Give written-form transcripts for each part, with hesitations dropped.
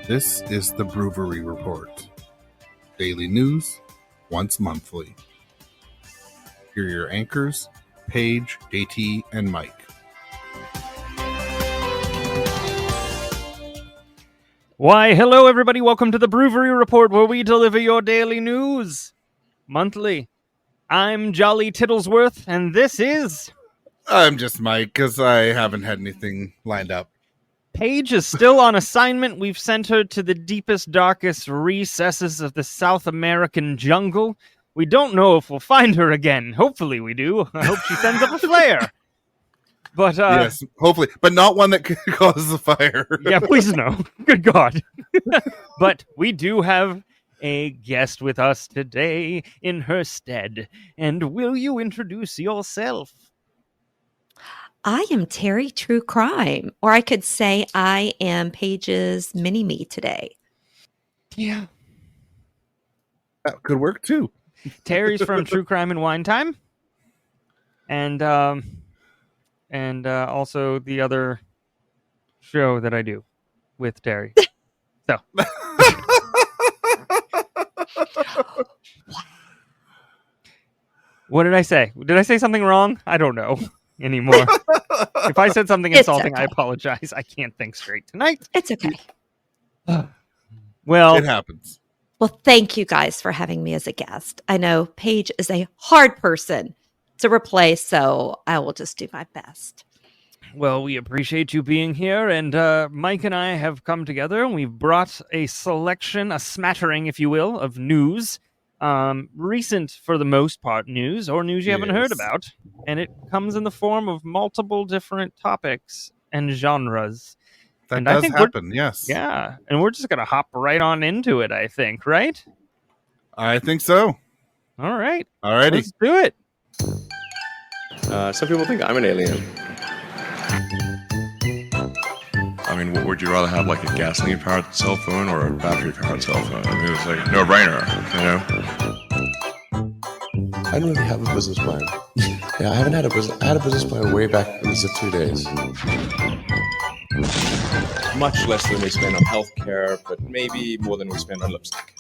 This is the BrewVerie Report. Daily news, once monthly. Here are your anchors, Paige, JT, and Mike. Why, hello everybody, welcome to the BrewVerie Report, where we deliver your daily news monthly. I'm Jolly Tittlesworth, and this is... I'm just Mike, because I haven't had anything lined up. Paige is still on assignment. We've sent her to the deepest, darkest recesses of the South American jungle. We don't know if we'll find her again. Hopefully we do. I hope she sends up a flare. But yes, hopefully, but not one that causes a fire. Yeah, please no. Good God. But we do have a guest with us today in her stead. And will you introduce yourself? I am Terry True Crime, or I could say I am Paige's mini-me today. Yeah. That could work too. Terry's from True Crime and Wine Time. And also the other show that I do with Terry. So. What did I say? Did I say something wrong? I don't know anymore. If I said something insulting, okay. I apologize. I can't think straight tonight. It's okay. Well, it happens. Well, thank you guys for having me as a guest. I know Paige is a hard person to replace, so I will just do my best. Well, we appreciate you being here, and Mike and I have come together, and we've brought a selection, a smattering, if you will, of news. Recent, for the most part, news, or news you haven't heard about. And it comes in the form of multiple different topics and genres. That does happen, yes. Yeah, and we're just going to hop right on into it, I think, right? I think so. All right. Alrighty. Let's do it. Some people think I'm an alien. I mean, what would you rather have, like a gasoline-powered cell phone or a battery-powered cell phone? I mean, it's like a no-brainer, you know? I don't really have a business plan. Yeah, I haven't had a business. I had a business plan way back in the Zip 2 days. Much less than we spend on healthcare, but maybe more than we spend on lipstick.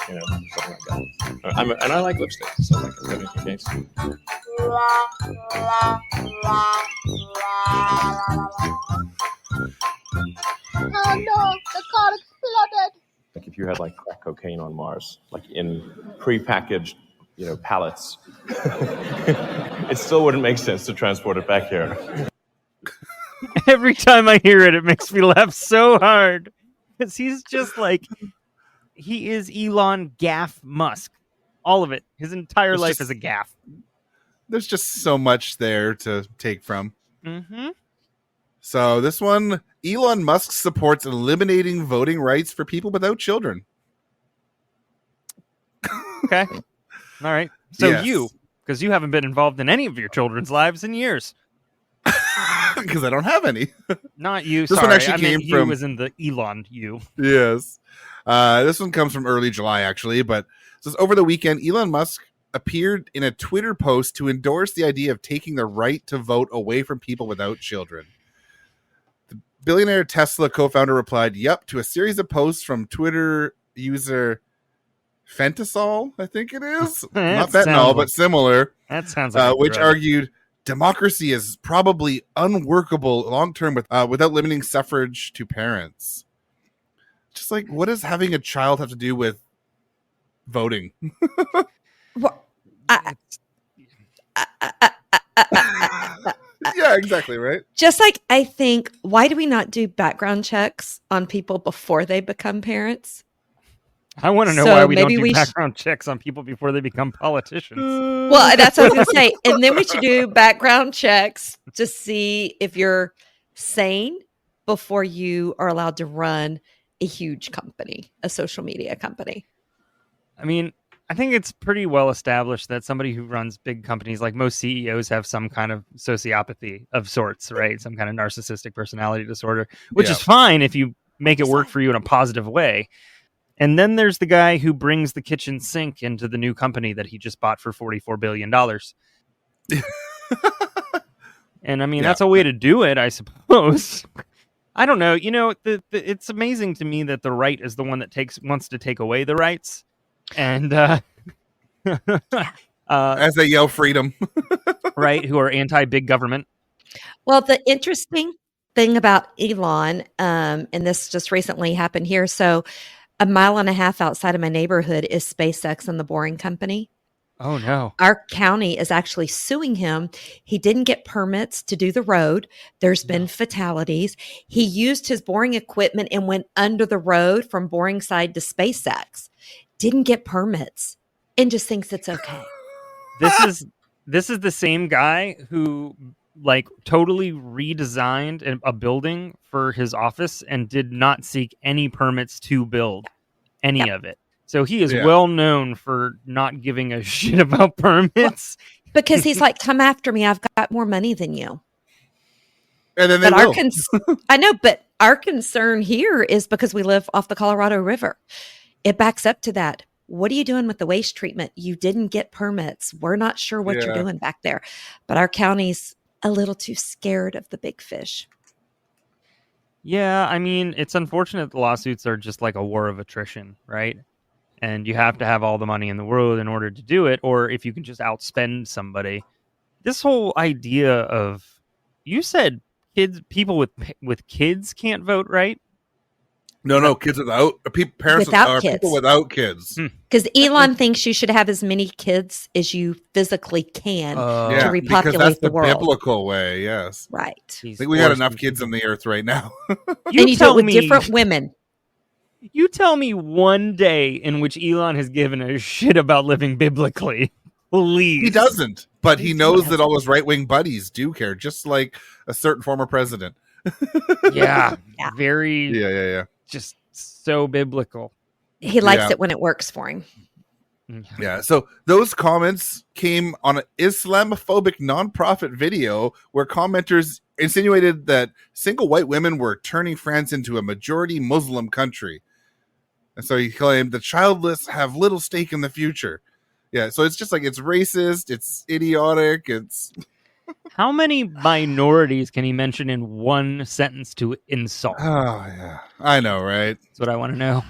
You know, something like that. And I like lipstick, so like that makes the case. Oh no, the car exploded. Like if you had like crack cocaine on Mars, like in pre-packaged, pallets, it still wouldn't make sense to transport it back here. Every time I hear it, it makes me laugh so hard. Because he's just like, he is Elon Gaff Musk. All of it. His entire life is a gaff. There's just so much there to take from. Mm-hmm. So this one, Elon Musk supports eliminating voting rights for people without children. Okay. All right. So yes. You, because you haven't been involved in any of your children's lives in years. Because I don't have any. Not you. This sorry. one actually came you from... was in the Elon you. Yes. This one comes from early July, actually. But it says, over the weekend, Elon Musk appeared in a Twitter post to endorse the idea of taking the right to vote away from people without children. The billionaire Tesla co-founder replied, "Yep," to a series of posts from Twitter user Fentasol, I think it is. Not fentanyl, but similar. That sounds like which argued democracy is probably unworkable long-term without limiting suffrage to parents. Just like, what does having a child have to do with voting? Well, yeah, exactly, right? Just like I think, why do we not do background checks on people before they become parents? I want to know why we don't do background checks on people before they become politicians. Well, that's what I was going to say. And then we should do background checks to see if you're sane before you are allowed to run a huge company, a social media company. I mean, I think it's pretty well established that somebody who runs big companies, like most CEOs, have some kind of sociopathy of sorts, right? Some kind of narcissistic personality disorder, which is fine if you make it work for you in a positive way. And then there's the guy who brings the kitchen sink into the new company that he just bought for $44 billion. And I mean, that's a way to do it, I suppose. I don't know. It's amazing to me that the right is the one that wants to take away the rights, and As they yell freedom. right, who are anti-big government. Well, the interesting thing about Elon, and this just recently happened here. So, a mile and a half outside of my neighborhood is SpaceX and the Boring Company. Oh no! Our county is actually suing him. He didn't get permits to do the road. There's been fatalities. He used his boring equipment and went under the road from boring side to SpaceX. Didn't get permits and just thinks it's okay. This is the same guy who like totally redesigned a building for his office and did not seek any permits to build any of it. So he is well known for not giving a shit about permits. Because he's like, come after me. I've got more money than you. And then they will. I know, but our concern here is because we live off the Colorado River. It backs up to that. What are you doing with the waste treatment? You didn't get permits. We're not sure what you're doing back there. But our county's a little too scared of the big fish. Yeah, I mean, it's unfortunate the lawsuits are just like a war of attrition, right? And you have to have all the money in the world in order to do it, or if you can just outspend somebody. This whole idea of, you said people with kids can't vote, right? No, kids parents without kids. People without kids. Because Elon thinks you should have as many kids as you physically can to repopulate because that's the world. biblical way, yes. Right. I think we got enough kids on the earth right now. And you do it with different women. You tell me one day in which Elon has given a shit about living biblically. Please. He doesn't, but he knows that all his right-wing buddies do care, just like a certain former president. Yeah. Very. Yeah. Just so biblical. He likes it when it works for him. Yeah. So those comments came on an Islamophobic nonprofit video where commenters insinuated that single white women were turning France into a majority Muslim country. And so he claimed the childless have little stake in the future. Yeah. So it's just like, it's racist. It's idiotic. It's. How many minorities can he mention in one sentence to insult? Oh, yeah. I know, right? That's what I want to know.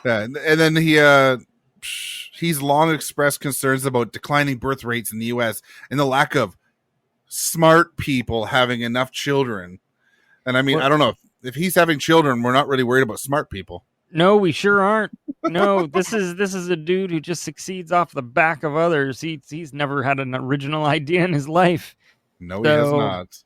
Yeah, and then he's long expressed concerns about declining birth rates in the U.S. and the lack of smart people having enough children. And I mean, I don't know if he's having children, we're not really worried about smart people. No, we sure aren't. No, this is a dude who just succeeds off the back of others. He's never had an original idea in his life. No, he has not.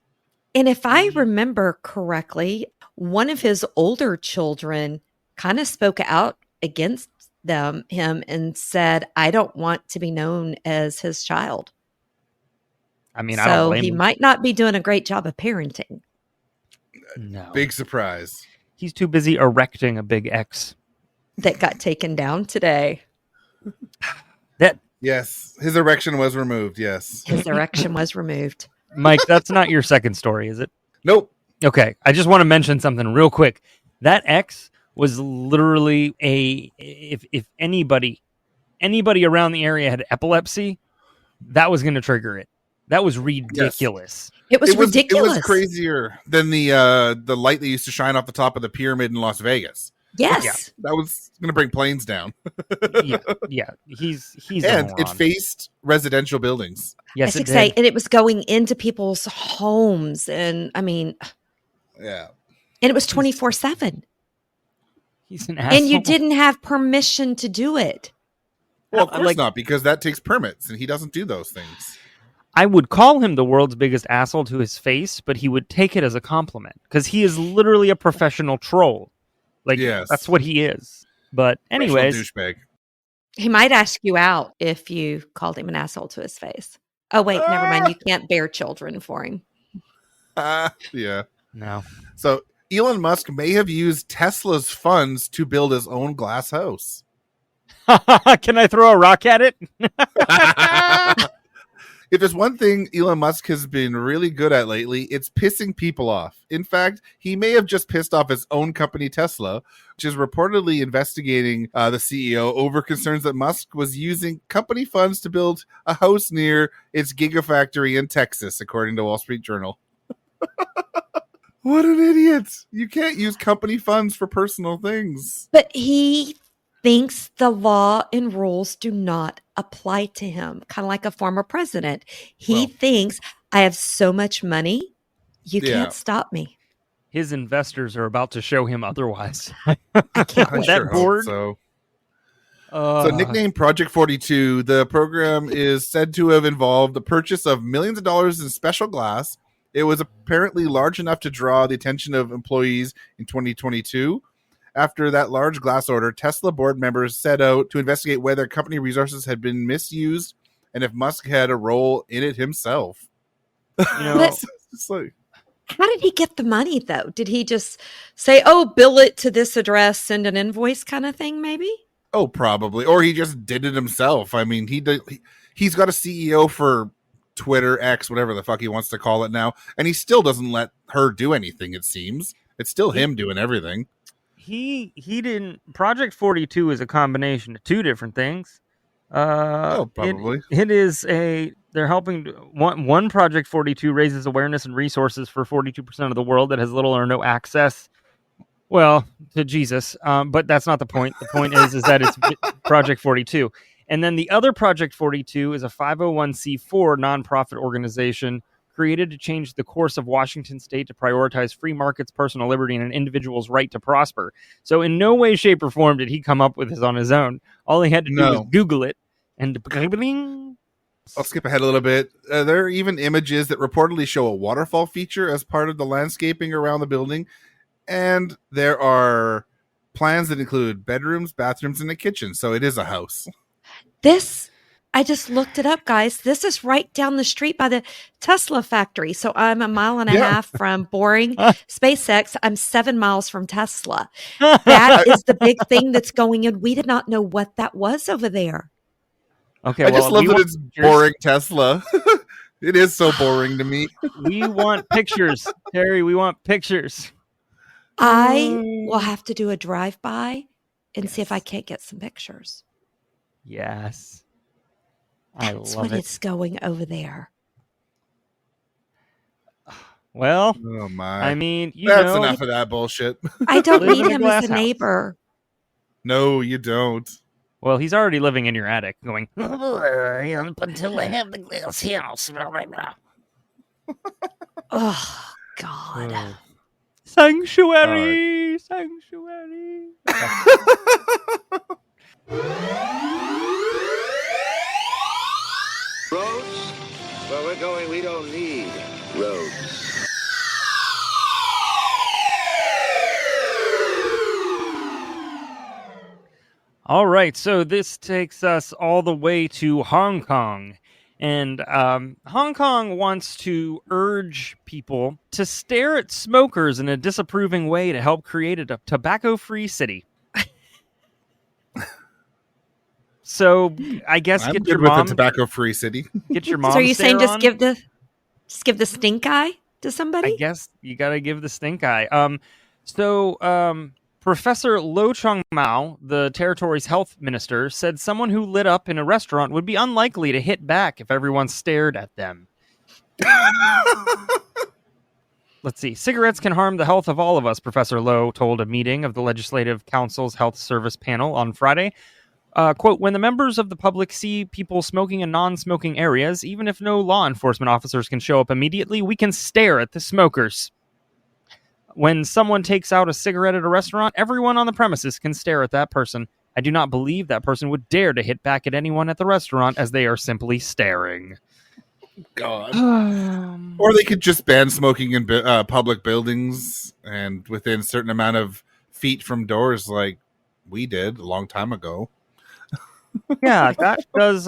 And if I remember correctly, one of his older children kind of spoke out against him and said, I don't want to be known as his child. I mean, I don't blame him. He might not be doing a great job of parenting. No. Big surprise. He's too busy erecting a big X. That got taken down today. Yes, his erection was removed, yes. His erection was removed. Mike, that's not your second story, is it? Nope. Okay, I just want to mention something real quick. That X was literally if anybody around the area had epilepsy, that was going to trigger it. That was ridiculous. Yes. It was ridiculous. It was crazier than the light that used to shine off the top of the pyramid in Las Vegas. Yes. Yeah, that was going to bring planes down. yeah. He's and it faced residential buildings. Yes, it did. And it was going into people's homes, and I mean, yeah. And it was 24/7. He's an asshole. And you didn't have permission to do it. Well, of course not, because that takes permits, and he doesn't do those things. I would call him the world's biggest asshole to his face, but he would take it as a compliment because he is literally a professional troll. Like, that's what he is. But anyways, douchebag. He might ask you out if you called him an asshole to his face. Oh, wait, never mind. You can't bear children for him. Yeah. No. So Elon Musk may have used Tesla's funds to build his own glass house. Can I throw a rock at it? If there's one thing Elon Musk has been really good at lately, it's pissing people off. In fact, he may have just pissed off his own company, Tesla, which is reportedly investigating the CEO over concerns that Musk was using company funds to build a house near its gigafactory in Texas, according to Wall Street Journal. What an idiot. You can't use company funds for personal things. But he thinks the law and rules do not apply to him, kind of like a former president. He Well. thinks, I have so much money, you Yeah. can't stop me. His investors are about to show him otherwise. I can't I wait. That sure hope board? so. So nicknamed Project 42, the program is said to have involved the purchase of millions of dollars in special glass. It was apparently large enough to draw the attention of employees in 2022. After that large glass order, Tesla board members set out to investigate whether company resources had been misused and if Musk had a role in it himself. You know, It's like, How did he get the money, though? Did he just say, oh, bill it to this address, send an invoice kind of thing, maybe? oh, probably. Or he just did it himself. I mean, he's got a CEO for Twitter, X, whatever the fuck he wants to call it now, and he still doesn't let her do anything, it seems. It's still him doing everything. he didn't. Project 42 is a combination of two different things. Probably. It is they're helping one Project 42 raises awareness and resources for 42% of the world that has little or no access, well, to Jesus. But that's not the point. The point is that it's Project 42. And then the other Project 42 is a 501c4 nonprofit organization created to change the course of Washington state to prioritize free markets, personal liberty, and an individual's right to prosper. So in no way, shape, or form did he come up with this on his own. All he had to do was Google it. And I'll skip ahead a little bit. There are even images that reportedly show a waterfall feature as part of the landscaping around the building. And there are plans that include bedrooms, bathrooms, and a kitchen. So it is a house. This, I just looked it up, guys. This is right down the street by the Tesla factory. So I'm a mile and a half from boring SpaceX. I'm 7 miles from Tesla. That is the big thing that's going in. We did not know what that was over there. Okay, I just love that it's boring Tesla. It is so boring to me. We want pictures, Terry. We want pictures. I will have to do a drive-by and see if I can't get some pictures. Yes. That's what it's going over there. Well, oh my! I mean, that's enough of that bullshit. I don't Live need in a him glass as a house. neighbor. No, you don't. Well, he's already living in your attic, going Until I have the glass house. Oh God! sanctuary, sanctuary. Roads? Where we're going, we don't need roads. All right, so this takes us all the way to Hong Kong. And Hong Kong wants to urge people to stare at smokers in a disapproving way to help create a tobacco-free city. So I guess I'm get good your with mom, a tobacco-free city. get your mom. So are you saying stare just on. give the stink eye to somebody? I guess you got to give the stink eye. Professor Lo Chung Mao, the territory's health minister, said someone who lit up in a restaurant would be unlikely to hit back if everyone stared at them. Let's see. Cigarettes can harm the health of all of us, Professor Lo told a meeting of the Legislative Council's Health Service panel on Friday. Quote, when the members of the public see people smoking in non-smoking areas, even if no law enforcement officers can show up immediately, we can stare at the smokers. When someone takes out a cigarette at a restaurant, everyone on the premises can stare at that person. I do not believe that person would dare to hit back at anyone at the restaurant as they are simply staring. God. Or they could just ban smoking in public buildings and within a certain amount of feet from doors like we did a long time ago. Yeah, that does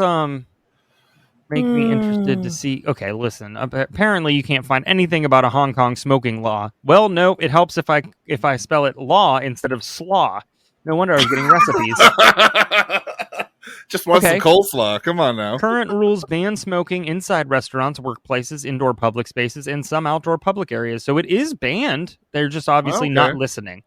make me interested to see. Okay, listen. Apparently, you can't find anything about a Hong Kong smoking law. Well, no, it helps if I spell it law instead of slaw. No wonder I was getting recipes. Just want some coleslaw. Come on now. Current rules ban smoking inside restaurants, workplaces, indoor public spaces, and some outdoor public areas. So it is banned. They're just obviously not listening.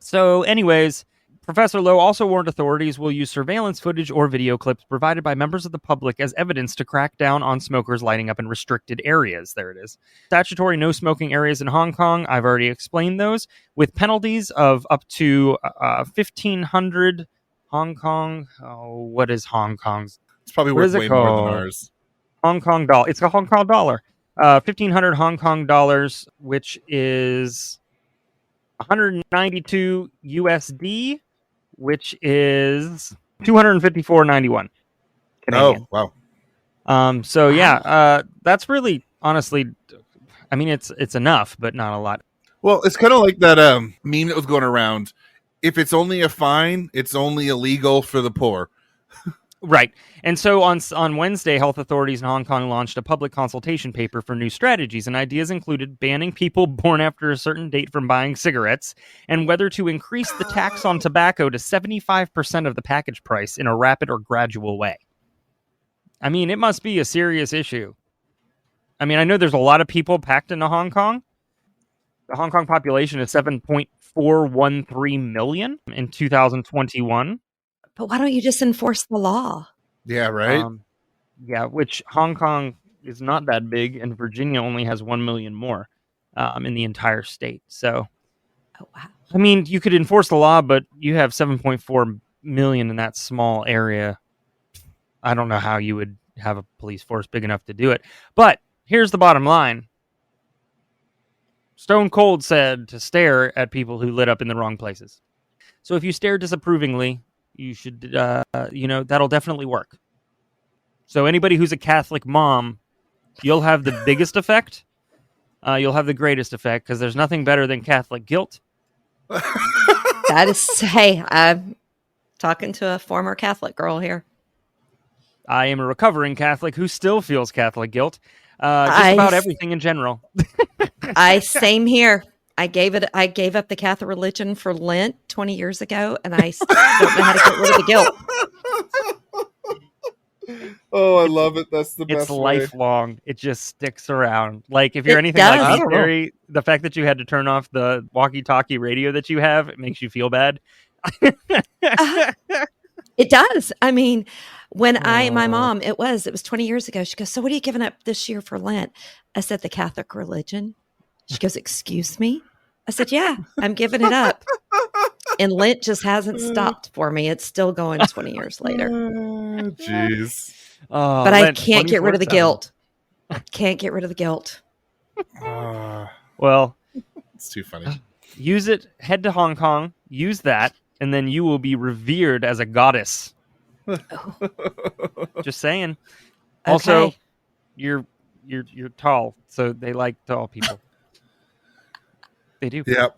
So, anyways, Professor Lowe also warned authorities will use surveillance footage or video clips provided by members of the public as evidence to crack down on smokers lighting up in restricted areas. There it is. Statutory no smoking areas in Hong Kong. I've already explained those, with penalties of up to 1,500 Hong Kong. Oh, what is Hong Kong's? It's probably What worth is it way more than called? ours. Hong Kong dollar. It's a Hong Kong dollar. 1,500 Hong Kong dollars, which is 192 USD, which is 254.91 Canadian. Oh, wow. So yeah, that's really, honestly, I mean, it's enough, but not a lot. Well, it's kind of like that meme that was going around. If it's only a fine, it's only illegal for the poor. Right. And so on Wednesday, health authorities in Hong Kong launched a public consultation paper for new strategies, and ideas included banning people born after a certain date from buying cigarettes and whether to increase the tax on tobacco to 75% of the package price in a rapid or gradual way. I mean, it must be a serious issue. I mean, I know there's a lot of people packed into Hong Kong. The Hong Kong population is 7.413 million in 2021. But why don't you just enforce the law? Yeah, right? Yeah, which Hong Kong is not that big, and Virginia only has 1 million more in the entire state. So, Oh, wow. I mean, you could enforce the law, but you have 7.4 million in that small area. I don't know how you would have a police force big enough to do it. But here's the bottom line. Stone Cold said to stare at people who lit up in the wrong places. So if you stare disapprovingly, you should, that'll definitely work. So anybody who's a Catholic mom, you'll have the biggest effect. You'll have the greatest effect because there's nothing better than Catholic guilt. That is, hey, I'm talking to a former Catholic girl here. I am a recovering Catholic who still feels Catholic guilt. Just about everything in general. Same here. I gave up the Catholic religion for Lent 20 years ago, and I still don't know how to get rid of the guilt. Oh, I love it. That's the best It's way. lifelong. It just sticks around. Like if you're It anything does. like me, Terry, the fact that you had to turn off the walkie-talkie radio that you have, it makes you feel bad. It does. I mean, when my mom, it was 20 years ago. She goes, "So what are you giving up this year for Lent?" I said, "The Catholic religion." She goes, "Excuse me?" I said, "Yeah, I'm giving it up." And Lent just hasn't stopped for me. It's still going 20 years later. Jeez. But I can't get rid of the guilt. Can't get rid of the guilt. Well, It's too funny. use it. Head to Hong Kong. Use that, and then you will be revered as a goddess. Just saying. Also, Okay. you're tall, so they like tall people. They do. Yep.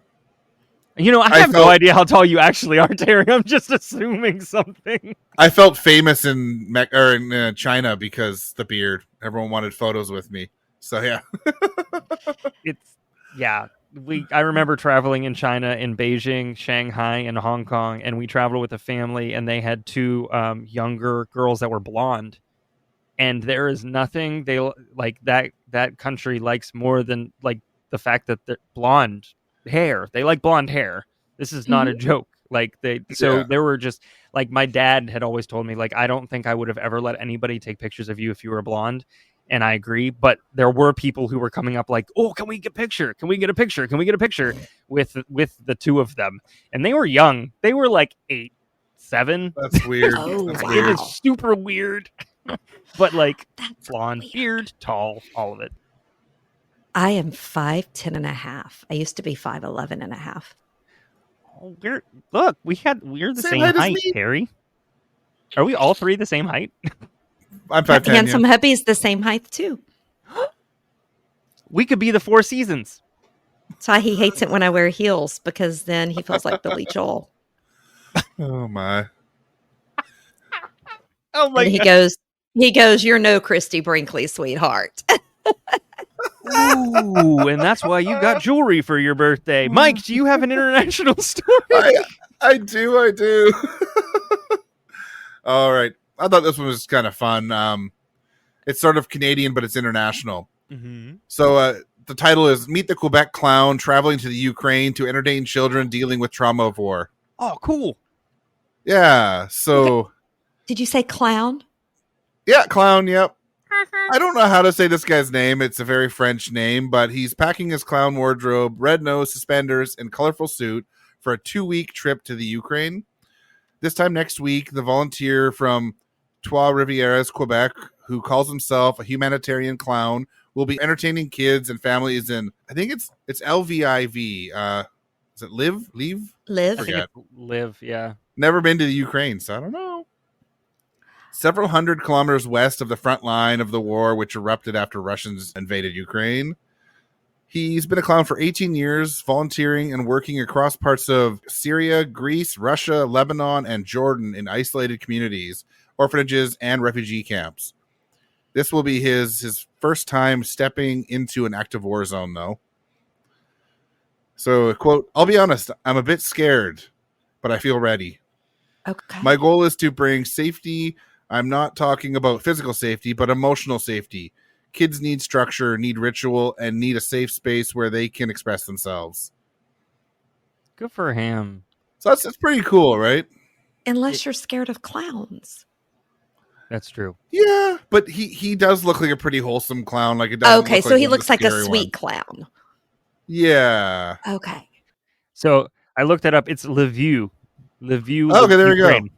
You know, I have no idea how tall you actually are, Terry. I'm just assuming something. I felt famous in China because the beard. Everyone wanted photos with me. So yeah. I remember traveling in China, in Beijing, Shanghai, and Hong Kong, and we traveled with a family, and they had two younger girls that were blonde. And there is nothing they like that country likes more than like the fact that they're blonde hair. They like blonde hair. This is not a joke. Like there were just like my dad had always told me, like, I don't think I would have ever let anybody take pictures of you if you were blonde. And I agree, but there were people who were coming up like, "Oh, can we get a picture? Can we get a picture? Can we get a picture?" with the two of them. And they were young. They were like 8, 7. That's weird. That's It weird. is super weird. But like That's blonde, weird. beard, tall, all of it. I am 5'10" and a half. I used to be 5'11" and a half. Oh, we're the Same same height as height, me. Terry. Are we all three the same height? I'm 5'10". Handsome hubby's the same height too. We could be the Four Seasons. That's why he hates it when I wear heels, because then he feels like Billy Joel. Oh my. Oh my And god. he goes, "You're no Christy Brinkley, sweetheart." Ooh, and that's why you got jewelry for your birthday. Mike, do you have an international story? I do. All right. I thought this one was kind of fun. It's sort of Canadian, but it's international. Mm-hmm. So the title is Meet the Quebec Clown Traveling to the Ukraine to Entertain Children Dealing with Trauma of War. Oh, cool. Yeah. So, Did you say clown? yeah, clown. Yep. I don't know how to say this guy's name. It's a very French name, but he's packing his clown wardrobe, red nose, suspenders, and colorful suit for a 2-week trip to the Ukraine. This time next week, the volunteer from Trois-Rivières, Quebec, who calls himself a humanitarian clown, will be entertaining kids and families in, I think it's LVIV. Is it Live? Leave? Live? I think it's Live, yeah. Never been to the Ukraine, so I don't know. Several hundred kilometers west of the front line of the war, which erupted after Russians invaded Ukraine. He's been a clown for 18 years, volunteering and working across parts of Syria, Greece, Russia, Lebanon, and Jordan in isolated communities, orphanages, and refugee camps. This will be his first time stepping into an active war zone, though. So, quote, "I'll be honest, I'm a bit scared, but I feel ready. Okay. My goal is to bring safety. I'm not talking about physical safety, but emotional safety. Kids need structure, need ritual, and need a safe space where they can express themselves." Good for him. So that's pretty cool, right? Unless you're scared of clowns. That's true. Yeah, but he does look like a pretty wholesome clown. Like, it doesn't Okay, look so like he he's looks like a scary sweet one. clown. Yeah. Okay. So I looked that up. It's Lviv. Lviv. Okay, there we go. Ukraine.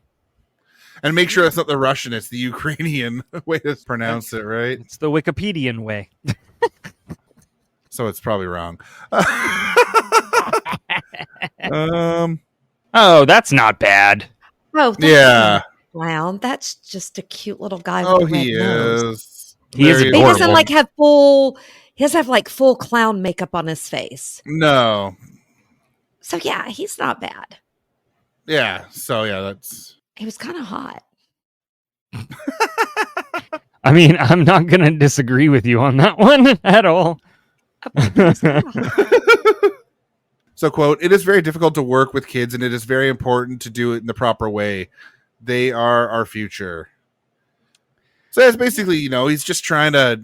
And make sure it's not the Russian; it's the Ukrainian way to pronounce it, right? It's the Wikipedian way. So it's probably wrong. Oh, that's not bad. Oh, that's Yeah. not a clown. That's just a cute little guy Oh, with a red he nose. is. He is Very He doesn't adorable. like have full. He doesn't have like full clown makeup on his face. No. So yeah, he's not bad. Yeah. So yeah, that's. He was kind of hot. I mean, I'm not going to disagree with you on that one at all. He was kinda hot. So, quote, "It is very difficult to work with kids, and it is very important to do it in the proper way. They are our future." So it's basically, he's just trying to,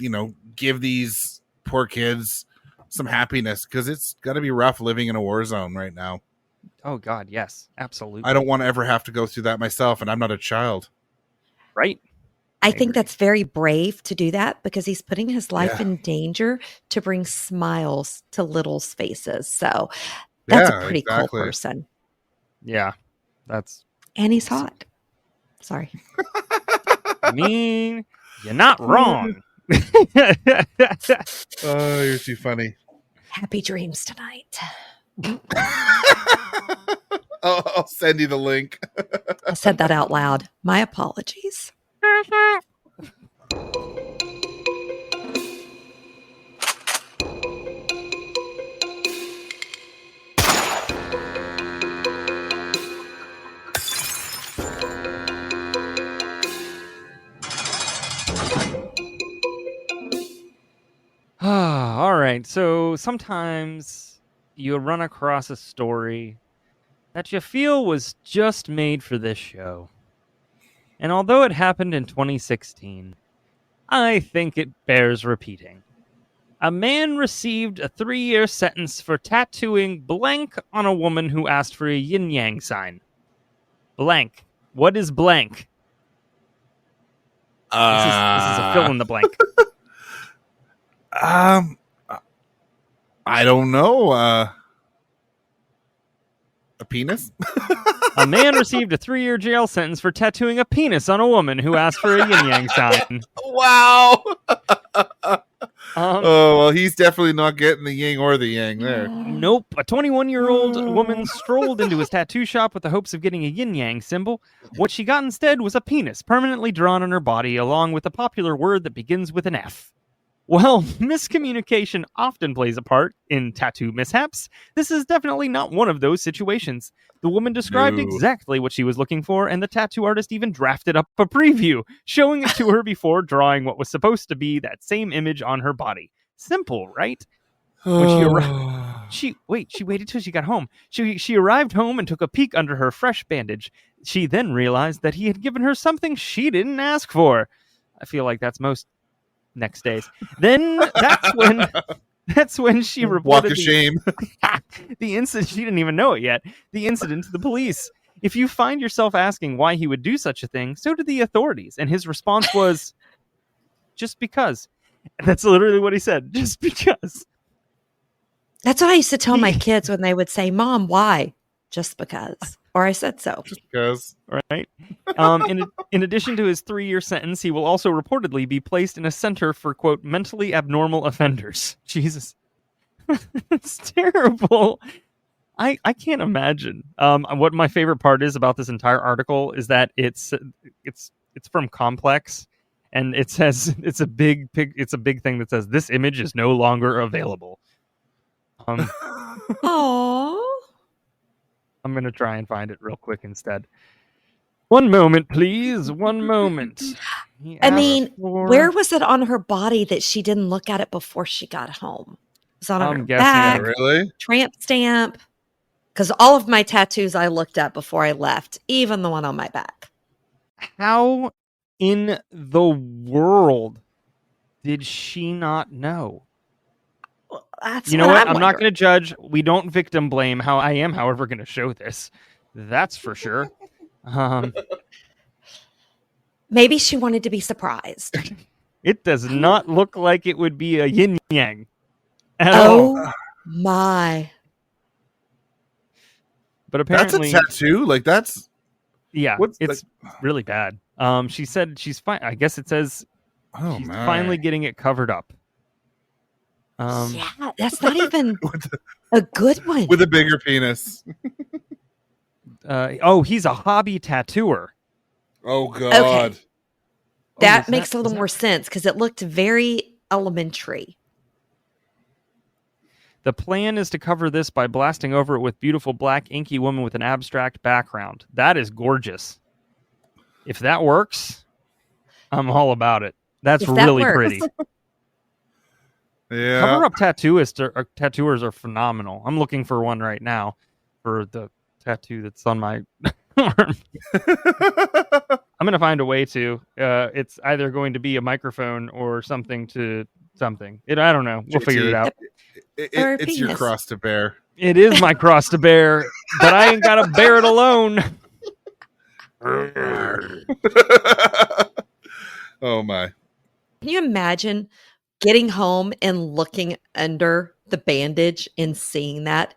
give these poor kids some happiness, because it's got to be rough living in a war zone right now. Oh, God, yes. Absolutely. I don't want to ever have to go through that myself, and I'm not a child. Right? I think that's very brave to do that because he's putting his life Yeah. in danger to bring smiles to little's faces. So that's Yeah, a pretty exactly. cool person. Yeah. That's, And he's hot. Sorry. I mean, you're not wrong. Oh, you're too funny. Happy dreams tonight. I'll send you the link. I said that out loud. My apologies. All right. So sometimes you run across a story that you feel was just made for this show. And although it happened in 2016, I think it bears repeating. A man received a 3-year sentence for tattooing blank on a woman who asked for a yin-yang sign. Blank. What is blank? This is a fill in the blank. I don't know. A penis? A man received a 3-year jail sentence for tattooing a penis on a woman who asked for a yin-yang sign. Wow. Oh, well, he's definitely not getting the yin or the yang there. Nope. A 21-year-old woman strolled into his tattoo shop with the hopes of getting a yin-yang symbol. What she got instead was a penis permanently drawn on her body, along with a popular word that begins with an F. Well, miscommunication often plays a part in tattoo mishaps. This is definitely not one of those situations. The woman described No. exactly what she was looking for, and the tattoo artist even drafted up a preview, showing it to her before drawing what was supposed to be that same image on her body. Simple, right? When she she waited till she got home. She arrived home and took a peek under her fresh bandage. She then realized that he had given her something she didn't ask for. I feel like that's most next days. Then that's when she Walk reported of shame. the incident. She didn't even know it yet. The incident to the police. If you find yourself asking why he would do such a thing, so do the authorities. And his response was, just because. And that's literally what he said, just because. That's what I used to tell my kids when they would say, Mom, why? Just because. Or I said so. Just because. Right. In addition to his 3-year sentence, he will also reportedly be placed in a center for, quote, mentally abnormal offenders. Jesus. It's terrible. I can't imagine. What my favorite part is about this entire article is that it's from Complex, and it says it's a big thing that says this image is no longer available. Aww. I'm gonna try and find it real quick instead. One moment, please. One moment. I mean, where was it on her body that she didn't look at it before she got home? It was on her guessing back, Really? tramp stamp. Because all of my tattoos I looked at before I left, even the one on my back. How in the world did she not know? Well, that's You know what? I'm not wondering. going to judge. We don't victim blame. How I am, however, going to show this. That's for sure. Maybe she wanted to be surprised. It does not look like it would be a yin yang at all. Oh my. But apparently, That's a tattoo? Like, that's... yeah, What's it's really bad. She said she's fine. I guess it says Oh, she's my. finally getting it covered up. Yeah, that's not even a good one. With a bigger penis. He's a hobby tattooer. Oh, God. Okay. That is makes a is little more sense because it looked very elementary. The plan is to cover this by blasting over it with beautiful black inky woman with an abstract background. That is gorgeous. If that works, I'm all about it. That's If that really works. pretty. Yeah. Cover up tattooers are phenomenal. I'm looking for one right now for the tattoo that's on my arm. I'm going to find a way to. It's either going to be a microphone or something to something. I don't know. We'll figure it out. Or a It's your penis. cross to bear. It is my cross to bear, but I ain't got to bear it alone. Oh, my. Can you imagine getting home and looking under the bandage and seeing that?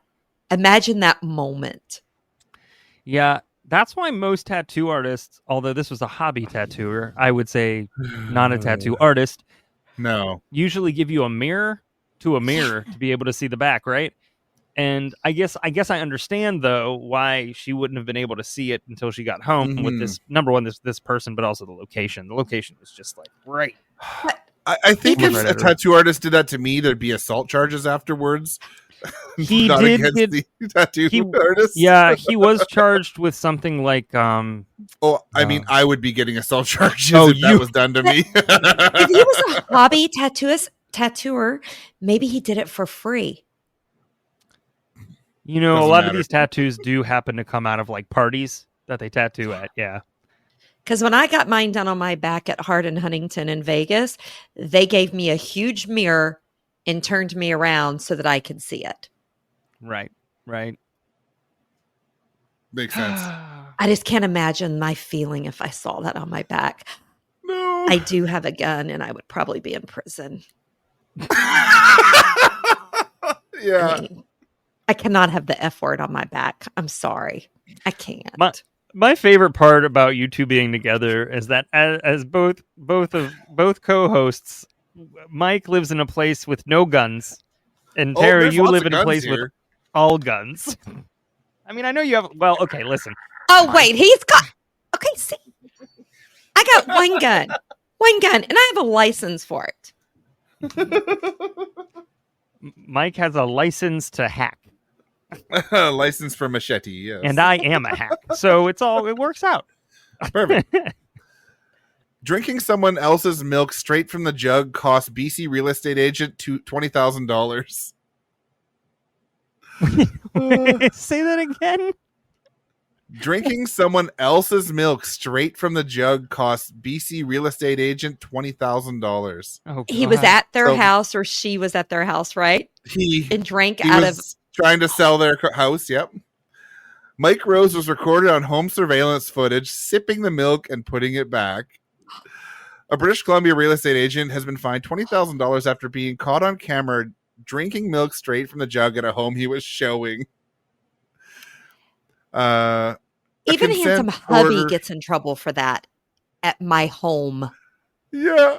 Imagine that moment. Yeah, that's why most tattoo artists, although this was a hobby tattooer, I would say not a tattoo artist, No. usually give you a mirror to be able to see the back, right? And I guess I understand though why she wouldn't have been able to see it until she got home with this number one, this person, but also the location. The location was just like right. I think if Right a at her. tattoo artist did that to me, there'd be assault charges afterwards. He Not did against get- the tattoo he- artist. Yeah, he was charged with something like Oh, I mean, I would be getting assault charges Oh, if that was done to me. If he was a hobby tattooer, maybe he did it for free. you know, a Doesn't lot of matter. these tattoos do happen to come out of like parties that they tattoo at. Yeah. Because when I got mine done on my back at Hart and Huntington in Vegas, they gave me a huge mirror and turned me around so that I could see it. Right. Makes sense. I just can't imagine my feeling if I saw that on my back. No. I do have a gun and I would probably be in prison. Yeah. I mean, I cannot have the F word on my back. I'm sorry. I can't. My favorite part about you two being together is that as both co-hosts, Mike lives in a place with no guns, and Oh, Tara, there's you lots live of in a guns place with here. all guns. I mean, I know you have. Well, okay, listen. Oh, wait. He's got. Okay, see. I got one gun, and I have a license for it. Mike has a license to hack, License for machete. Yes. and I am a hack, so it works out. Perfect. Drinking someone else's milk straight from the jug cost BC real estate agent $20,000. Say that again. Drinking someone else's milk straight from the jug cost BC real estate agent $20,000. Oh, He was God. at their So- house or she was at their house, right? He And drank he out was of. trying to sell their house. Yep. Mike Rose was recorded on home surveillance footage sipping the milk and putting it back. A British Columbia real estate agent has been fined $20,000 after being caught on camera drinking milk straight from the jug at a home he was showing. Even handsome hubby gets in trouble for that at my home. Yeah.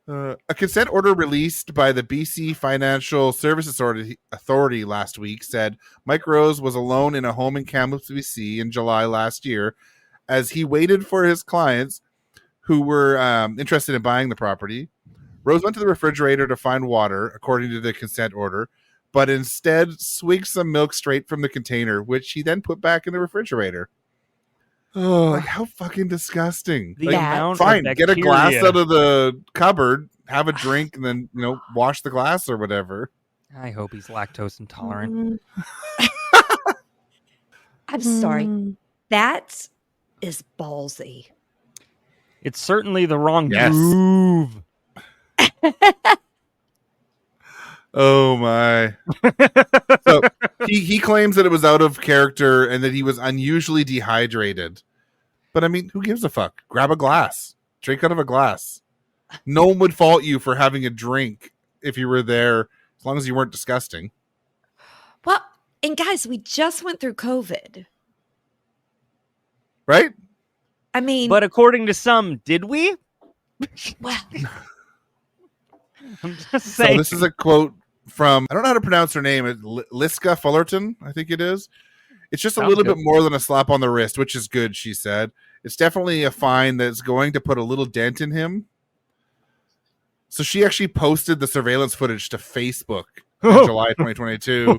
A consent order released by the BC Financial Services Authority last week said Mike Rose was alone in a home in Kamloops, BC in July last year as he waited for his clients who were interested in buying the property. Rose went to the refrigerator to find water, according to the consent order, but instead swigged some milk straight from the container, which he then put back in the refrigerator. Oh, like how fucking disgusting! The like, amount fine, of get a glass bacteria. out of the cupboard, have a drink, and then wash the glass or whatever. I hope he's lactose intolerant. I'm sorry. That is ballsy. It's certainly the wrong Yes. move. Oh my! So he claims that it was out of character and that he was unusually dehydrated. But I mean, who gives a fuck? Grab a glass, drink out of a glass. No one would fault you for having a drink if you were there, as long as you weren't disgusting. Well, and guys, we just went through COVID. Right? I mean, But according to some, did we? well, I'm just So saying. this is a quote from, I don't know how to pronounce her name, Liska Fullerton, I think it is. It's just a Sounds little good. bit more than a slap on the wrist, which is good, she said. It's definitely a fine that's going to put a little dent in him. So she actually posted the surveillance footage to Facebook in July 2022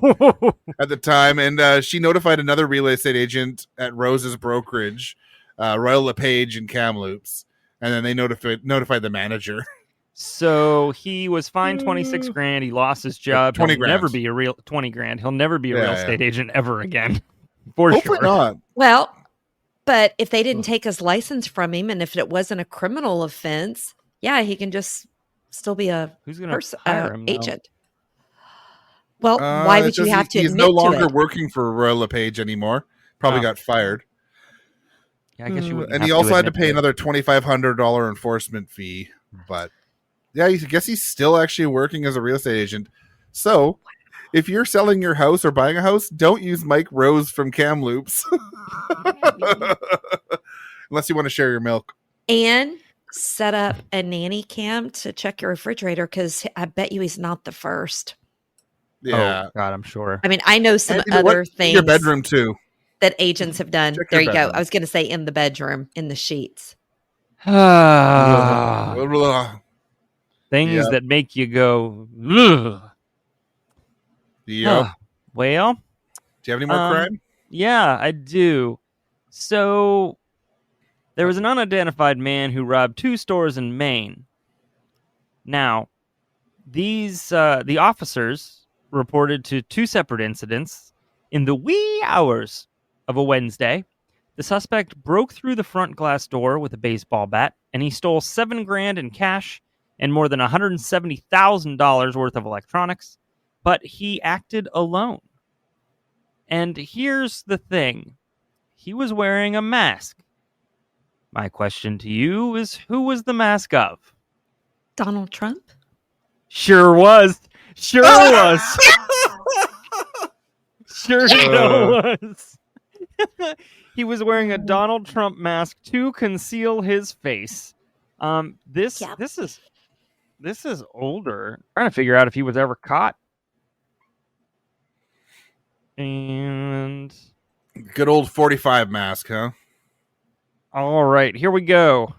at the time, and she notified another real estate agent at Rose's brokerage, Royal LePage in Kamloops, and then they notified the manager. So he was fined 26 grand. He lost his job. 20 He'll grand. never be a real 20 grand. He'll never be a real Yeah, estate agent ever again. For Hopefully sure. not. well, but if they didn't take his license from him and if it wasn't a criminal offense, yeah, he can just still be a Who's going to person, hire him? Now? agent. Well, why It would you says have to He's admit no longer to it? working for Royal LePage anymore. Probably Oh. got fired. Yeah, I guess you wouldn't And have he also had to admit pay it. another $2,500 enforcement fee. But yeah, I guess he's still actually working as a real estate agent. So if you're selling your house or buying a house, don't use Mike Rose from Kamloops. Unless you want to share your milk. And set up a nanny cam to check your refrigerator because I bet you he's not the first. Yeah. Oh, God, I'm sure. I mean, I know some And you know what? other In things your bedroom too. that agents have done. Check There your you go. bedroom. I was going to say in the bedroom, in the sheets. Things Yep. that make you go, ugh. Yep. Well, Do you have any more crime? yeah, I do. So there was an unidentified man who robbed 2 stores in Maine. Now, the officers reported to 2 separate incidents in the wee hours of a Wednesday. The suspect broke through the front glass door with a baseball bat, and he stole $7 grand in cash and more than $170,000 worth of electronics. But he acted alone. And here's the thing. He was wearing a mask. My question to you is, who was the mask of? Donald Trump? Sure was. Sure was. Sure was. He was wearing a Donald Trump mask to conceal his face. This is older. I'm trying to figure out if he was ever caught. And Good old 45 mask, huh? all right, here we go.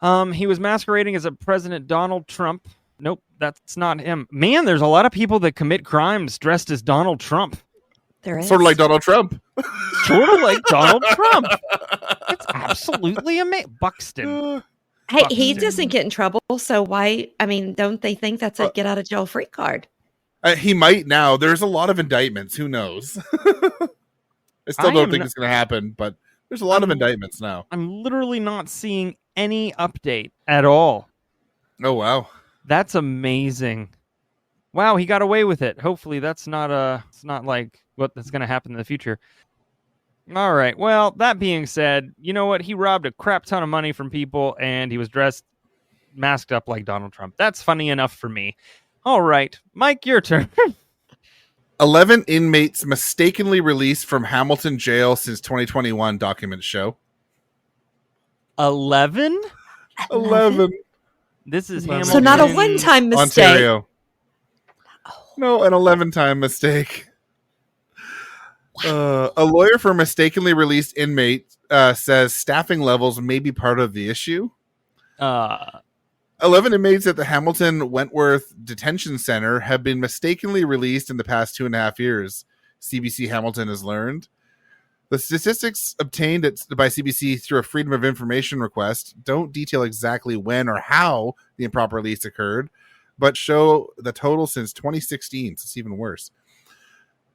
He was masquerading as a President Donald Trump. Nope, that's not him. Man, there's a lot of people that commit crimes dressed as Donald Trump. There is. Sort of like Donald Trump. Sort of like Donald Trump. It's absolutely amazing. Buxton. Hey, he Buxton. doesn't get in trouble. So why? I mean, don't they think that's a get out of jail free card? He might now. There's a lot of indictments. Who knows? I still I don't am think not- it's going to happen, but there's a lot of indictments now. I'm literally not seeing any update at all. Oh, wow. That's amazing. Wow, he got away with it. Hopefully that's not it's not like that's going to happen in the future. All right. Well, that being said, you know what? He robbed a crap ton of money from people and he was masked up like Donald Trump. That's funny enough for me. All right. Mike, your turn. 11 inmates mistakenly released from Hamilton jail since 2021, documents show. 11? 11. This is So Hamilton. So not a one-time mistake. Ontario. No, an 11-time mistake. A lawyer for mistakenly released inmate says staffing levels may be part of the issue. 11 inmates at the Hamilton Wentworth Detention Center have been mistakenly released in the past 2.5 years, CBC Hamilton has learned. The statistics obtained by CBC through a Freedom of Information request don't detail exactly when or how the improper release occurred, but show the total since 2016. So it's even worse.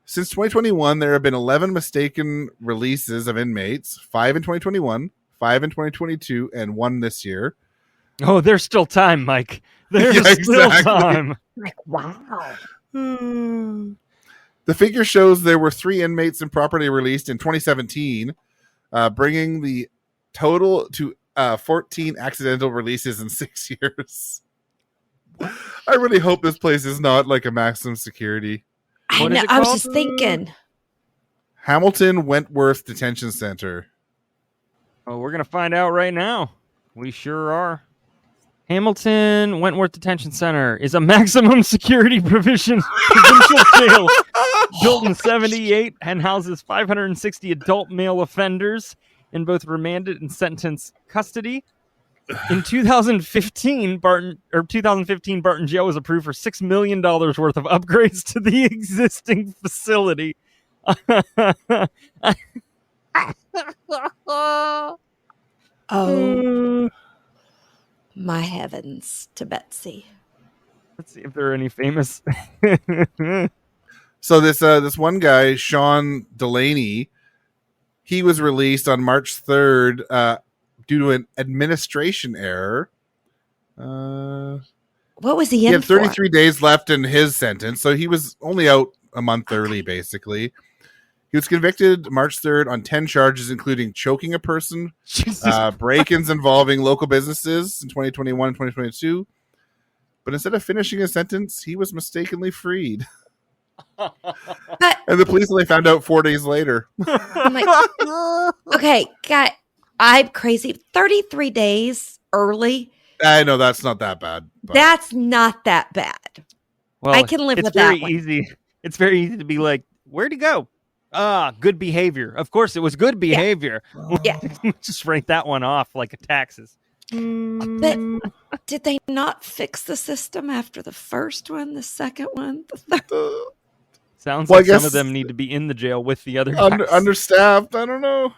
Since 2021, there have been 11 mistaken releases of inmates, 5 in 2021, 5 in 2022, and 1 this year. Oh, there's still time, Mike. There's still time. Wow. The figure shows there were 3 inmates improperly released in 2017, bringing the total to 14 accidental releases in 6 years. I really hope this place is not like a maximum security. I know. I was just thinking. Hamilton Wentworth Detention Center. Oh, we're going to find out right now. We sure are. Hamilton Wentworth Detention Center is a maximum security provincial jail built in 1978 and houses 560 adult male offenders in both remanded and sentenced custody. In 2015, Barton Jail was approved for $6 million worth of upgrades to the existing facility. Oh. My heavens to Betsy. Let's see if there are any famous. So this one guy, Sean Delaney, he was released on March 3rd due to an administration error. What was he in? He had 33 for? days left in his sentence, so he was only out a month early, basically. He was convicted March 3rd on 10 charges, including choking a person, break-ins involving local businesses in 2021 and 2022. But instead of finishing his sentence, he was mistakenly freed. And the police only found out 4 days later. I'm like, okay, I'm crazy. 33 days early. I know that's not that bad. But. That's not that bad. Well, I can live with that. It's very easy to be like, where'd he go? Good behavior. Of course, it was good behavior. Yeah. Just write that one off like a taxes. But did they not fix the system after the first one, the second one, the third? Sounds like some of them need to be in the jail with the other guys. Understaffed. I don't know.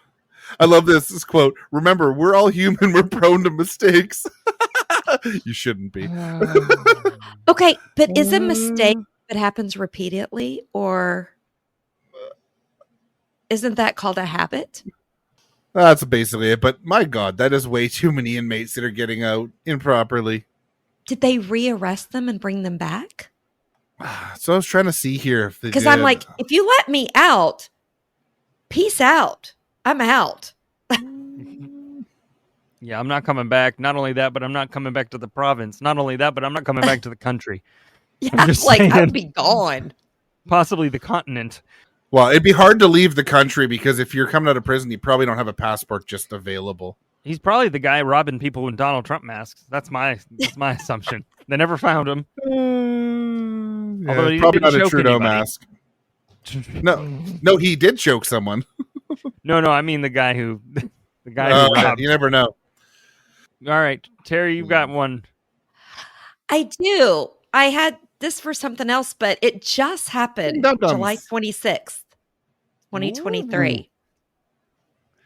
I love this quote. Remember, we're all human. We're prone to mistakes. You shouldn't be. Okay, but is a mistake that happens repeatedly, or isn't that called a habit? That's basically it. But my God, that is way too many inmates that are getting out improperly. Did they rearrest them and bring them back? So I was trying to see here if they because did. I'm like, if you let me out, peace out. I'm out. Yeah, I'm not coming back. Not only that, but I'm not coming back to the province. Not only that, but I'm not coming back to the country. Yeah, like I'd be gone. Possibly the continent. Well, it'd be hard to leave the country because if you're coming out of prison, you probably don't have a passport just available. He's probably the guy robbing people in Donald Trump masks. That's my assumption. They never found him. Although he probably not a Trudeau mask. No, he did choke someone. No, I mean the guy who robbed. You never know. All right, Terry, you've got one. I do. I had this for something else, but it just happened July 26th, 2023. Ooh.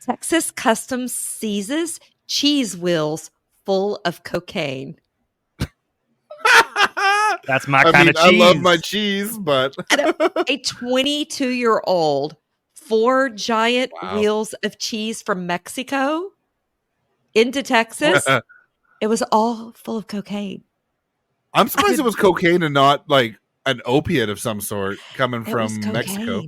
Texas Customs seizes cheese wheels full of cocaine. That's my kind of cheese. I love my cheese, but a 22-year-old 4 giant wheels of cheese from Mexico into Texas. It was all full of cocaine. I'm surprised it was cocaine and not like an opiate of some sort coming It was from Mexico.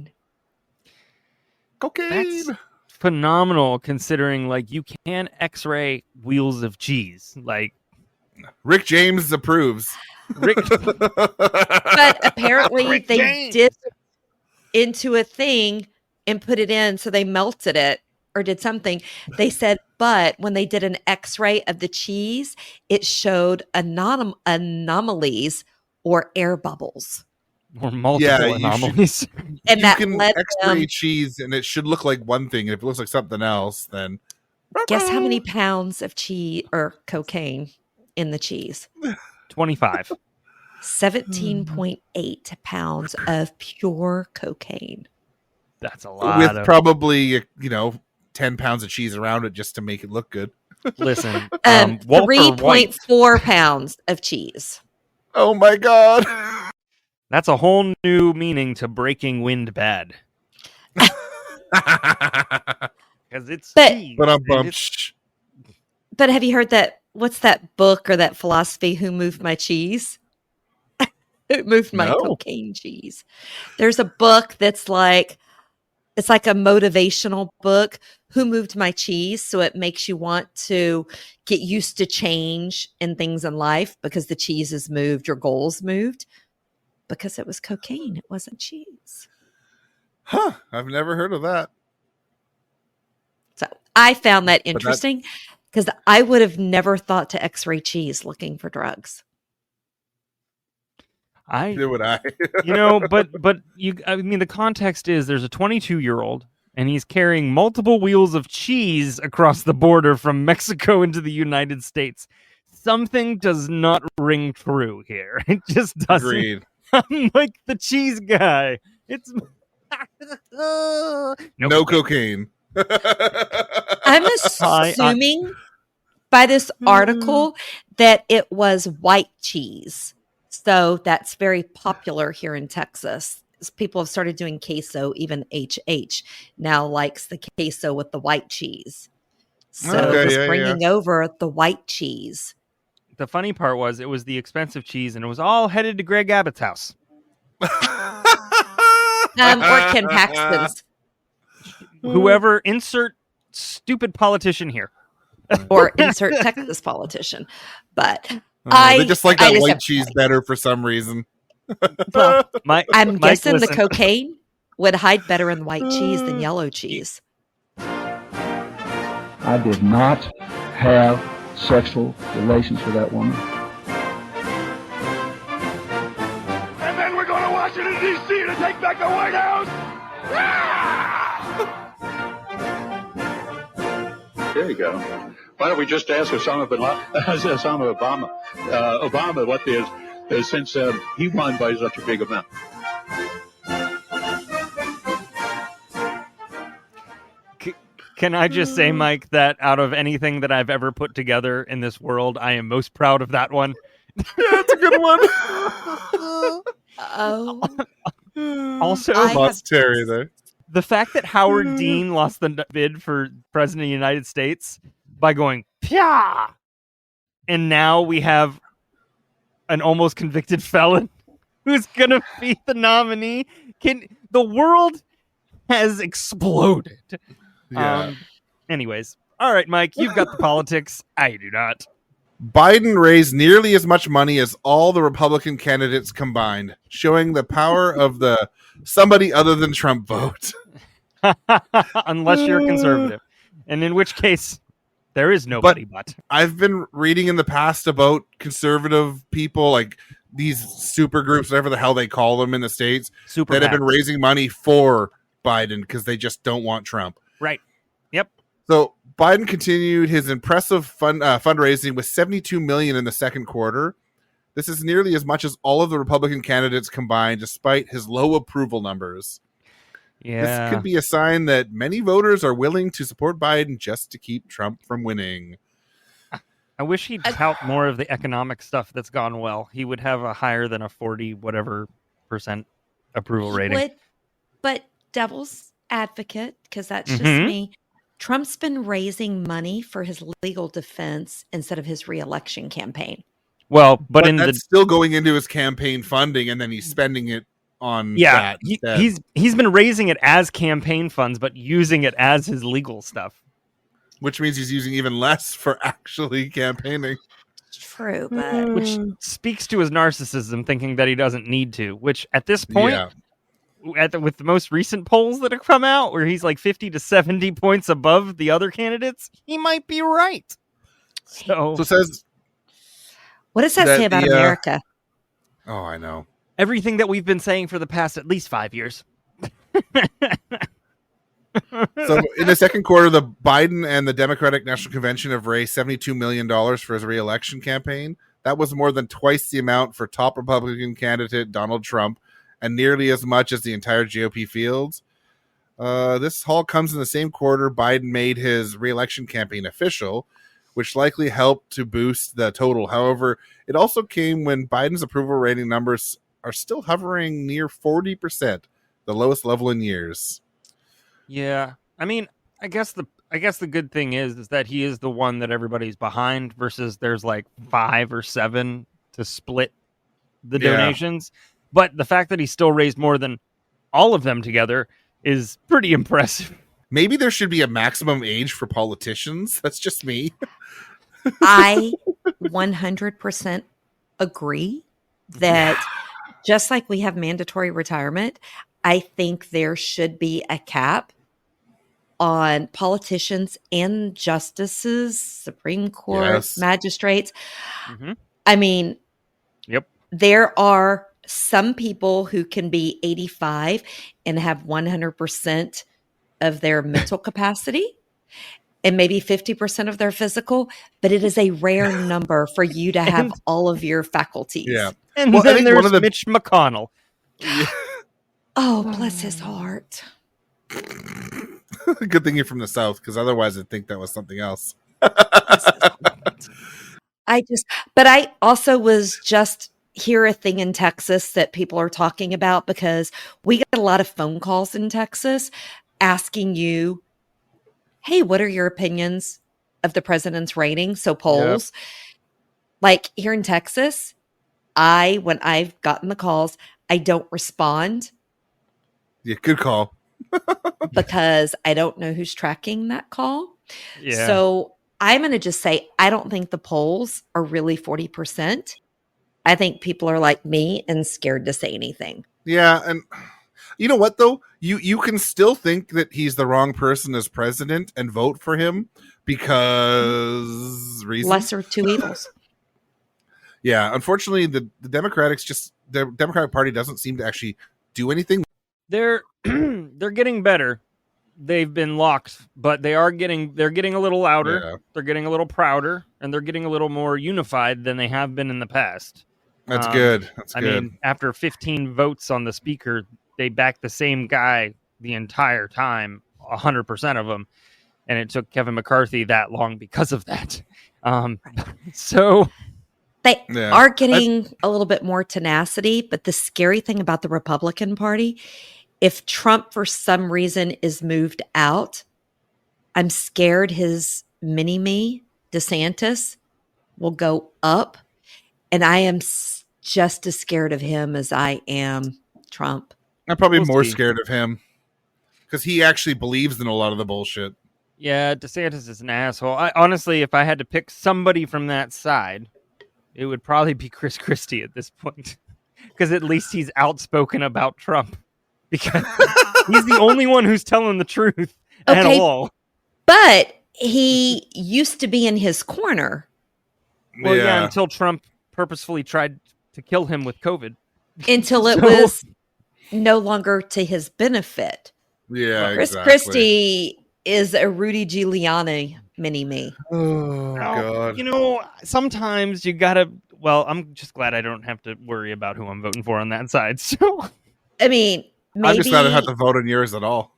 Cocaine. That's phenomenal, considering like you can X-ray wheels of cheese. Like Rick James approves. Rick, But apparently Rick they James. did it into a thing and put it in, so they melted it or did something. They said, but when they did an X-ray of the cheese, it showed anomalies or air bubbles, or multiple Yeah, you anomalies. and you that can led X-ray them. cheese, and it should look like one thing. And if it looks like something else, then Guess how many pounds of cheese or cocaine in the cheese? 25. 17.8 pounds of pure cocaine. That's a lot. with Of, probably 10 pounds of cheese around it just to make it look good. listen, Walter White. 3.4 pounds of cheese. Oh my god! That's a whole new meaning to breaking wind bad. Because it's But- cheese. But I'm and bummed. it's- But have you heard that? What's that book or that philosophy? Who moved my cheese? Who moved my No. cocaine cheese? There's a book that's like, it's like a motivational book. Who moved my cheese? So it makes you want to get used to change in things in life because the cheese is moved, your goals moved. Because it was cocaine, it wasn't cheese. Huh? I've never heard of that. So I found that that- interesting because I would have never thought to X-ray cheese looking for drugs. Neither would I. but I mean, the context is there's a 22-year-old and he's carrying multiple wheels of cheese across the border from Mexico into the United States. Something does not ring true here. It just doesn't. Agreed. I'm like the cheese guy. It's No cocaine. I'm assuming by this article that it was white cheese. So that's very popular here in Texas. People have started doing queso, even HH now likes the queso with the white cheese. So Okay, it was yeah. bringing over the white cheese. The funny part was it was the expensive cheese and it was all headed to Greg Abbott's house. Or Ken Paxton's, Whoever, insert stupid politician here. or insert Texas politician. But They just like that just white have- cheese better for some reason. well, I'm Mike, guessing listen. the cocaine would hide better in white cheese than yellow cheese. I did not have sexual relations with that woman. And then we're going to Washington, D.C. to take back the White House! There you go. Why don't we just ask Obama, what is since he won by such a big amount? Can I just say, Mike, that out of anything that I've ever put together in this world, I am most proud of that one. That's a good one. Oh, Also, I have- Lost Terry there. the fact that Howard Dean lost the bid for president of the United States by going Pya! And now we have an almost convicted felon who's gonna be the nominee. The world has exploded. Yeah. Anyways, all right, Mike, you've got the politics. I do not. Biden raised nearly as much money as all the Republican candidates combined, showing the power of the somebody other than Trump vote. Unless you're a conservative, and in which case there is nobody but. I've been reading in the past about conservative people, like these super groups, whatever the hell they call them in the States, Super that have been PACs. raising money for Biden because they just don't want Trump. Right. Yep. So Biden continued his impressive fundraising with $72 million in the second quarter. This is nearly as much as all of the Republican candidates combined, despite his low approval numbers. Yeah. This could be a sign that many voters are willing to support Biden just to keep Trump from winning. I wish he'd tout more of the economic stuff that's gone well. He would have a higher than a 40 whatever % approval rating. But devil's advocate, because that's just Mhm. me. Trump's been raising money for his legal defense instead of his reelection campaign. Well, but in that's still going into his campaign funding, and then he's spending it on that. He's been raising it as campaign funds, but using it as his legal stuff. Which means he's using even less for actually campaigning. True, but Which speaks to his narcissism, thinking that he doesn't need to. Which at this point, with the most recent polls that have come out, where he's like 50 to 70 points above the other candidates, he might be right. So it says. What does that say about America? Oh, I know. Everything that we've been saying for the past at least 5 years. So in the second quarter, the Biden and the Democratic National Convention have raised $72 million for his re-election campaign. That was more than twice the amount for top Republican candidate Donald Trump, and nearly as much as the entire GOP fields. This haul comes in the same quarter Biden made his re-election campaign official, which likely helped to boost the total. However, it also came when Biden's approval rating numbers are still hovering near 40%, the lowest level in years. Yeah, I mean, I guess the good thing is that he is the one that everybody's behind versus there's like 5 or 7 to split the donations. But the fact that he still raised more than all of them together is pretty impressive. Maybe there should be a maximum age for politicians. That's just me. I 100% agree that just like we have mandatory retirement, I think there should be a cap on politicians and justices, Supreme Court, magistrates. Mm-hmm. I mean, yep. There are some people who can be 85 and have 100% of their mental capacity and maybe 50% of their physical, but it is a rare number for you to have all of your faculties. Yeah. And then there's Mitch McConnell. Yeah. Oh, bless his heart. Good thing you're from the South, because otherwise I'd think that was something else. I also was just hear a thing in Texas that people are talking about, because we get a lot of phone calls in Texas asking you, hey, what are your opinions of the president's rating? So polls. Like here in Texas, when I've gotten the calls, I don't respond. Yeah, good call. Because I don't know who's tracking that call. Yeah. So I'm going to just say, I don't think the polls are really 40%. I think people are like me and scared to say anything. Yeah. And you know what, though? You can still think that he's the wrong person as president and vote for him because reasons. Lesser of two evils. Yeah. Unfortunately, the Democratic Party doesn't seem to actually do anything. They're getting better. They've been locked, but they're getting a little louder. Yeah. They're getting a little prouder, and they're getting a little more unified than they have been in the past. That's good. I mean, after 15 votes on the speaker, they backed the same guy the entire time, 100% of them, and it took Kevin McCarthy that long because of that. So they are getting a little bit more tenacity, but the scary thing about the Republican Party, if Trump for some reason is moved out, I'm scared his mini-me, DeSantis, will go up. And I am just as scared of him as I am Trump. I'm probably more scared of him because he actually believes in a lot of the bullshit. Yeah, DeSantis is an asshole. Honestly, if I had to pick somebody from that side, it would probably be Chris Christie at this point. Because at least he's outspoken about Trump. Because he's the only one who's telling the truth at all. But he used to be in his corner. Well, yeah, until Trump purposefully tried to kill him with COVID. Until it was no longer to his benefit. Yeah, Chris Christie is a Rudy Giuliani mini-me. Oh, God. You know, sometimes you gotta... Well, I'm just glad I don't have to worry about who I'm voting for on that side. So, I mean... Maybe, I'm just glad I don't have to vote on yours at all.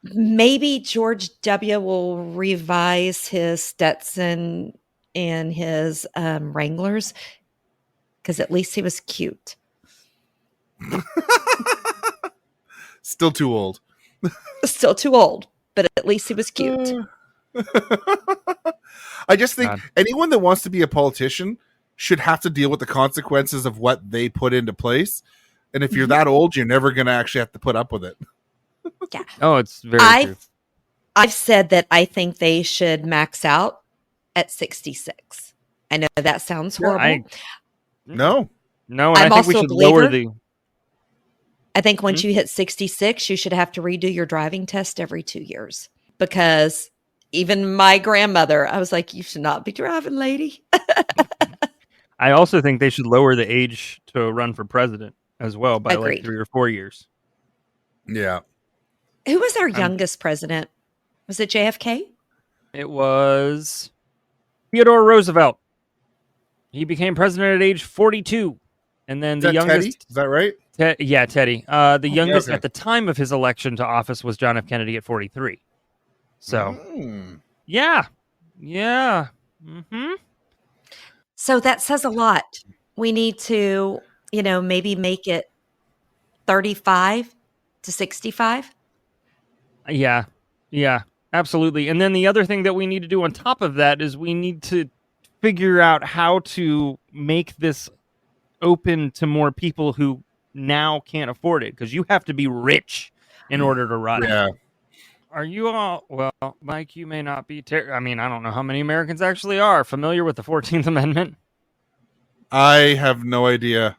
Maybe George W. will revise his Stetson and his Wranglers, because at least he was cute. Still too old. Still too old, but at least he was cute. I just think God. anyone that wants to be a politician should have to deal with the consequences of what they put into place. And if you're that old, you're never going to actually have to put up with it. Yeah. Oh, it's very true. I've said that I think they should max out at 66. I know that sounds horrible. No. No, and I'm I think we also a should lower believer. the. I think once you hit 66, you should have to redo your driving test every 2 years, because even my grandmother, I was like, you should not be driving, lady. I also think they should lower the age to run for president as well by like Agreed. 3 or 4 years. Yeah. Who was our youngest president? Was it JFK? It was Theodore Roosevelt. He became president at age 42. And then Is the that youngest. Teddy? Is that right? Yeah, Teddy. The youngest okay. at the time of his election to office was John F. Kennedy at 43. So, yeah. Mm-hmm. So that says a lot. We need to, maybe make it 35 to 65. Yeah, absolutely. And then the other thing that we need to do on top of that is we need to figure out how to make this open to more people who now can't afford it, because you have to be rich in order to run. Yeah. Are you all, well, Mike, you may not be, I don't know how many Americans actually are familiar with the 14th Amendment. I have no idea.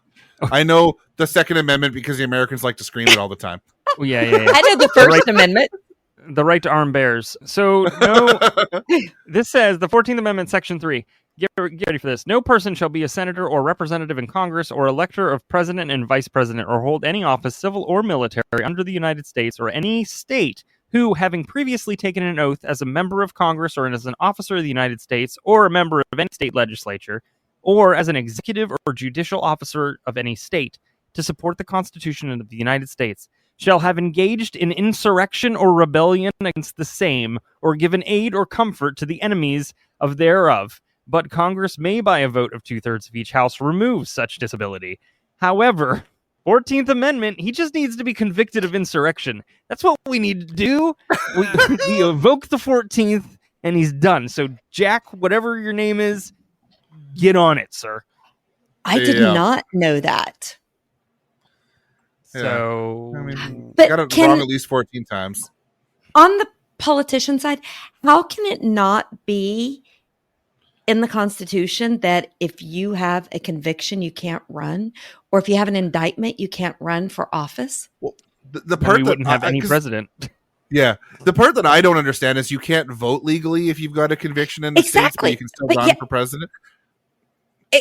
I know the Second Amendment because the Americans like to scream it all the time. Oh, yeah. I know the First Amendment. The right to arm bears. So, no, this says the 14th Amendment, Section 3. Get ready for this. No person shall be a senator or representative in Congress or elector of president and vice president or hold any office, civil or military, under the United States or any state who, having previously taken an oath as a member of Congress or as an officer of the United States or a member of any state legislature or as an executive or judicial officer of any state to support the Constitution of the United States, shall have engaged in insurrection or rebellion against the same, or given aid or comfort to the enemies of thereof. But Congress may, by a vote of 2/3 of each house, remove such disability. However, 14th Amendment, he just needs to be convicted of insurrection. That's what we need to do. We evoke the 14th, and he's done. So, Jack, whatever your name is, get on it, sir. I did not know that. So, but got it wrong at least 14 times. On the politician side, how can it not be in the Constitution that if you have a conviction, you can't run, or if you have an indictment, you can't run for office? Well, the part we that wouldn't have any president. Yeah, the part that I don't understand is you can't vote legally if you've got a conviction in the states, but you can still run for president.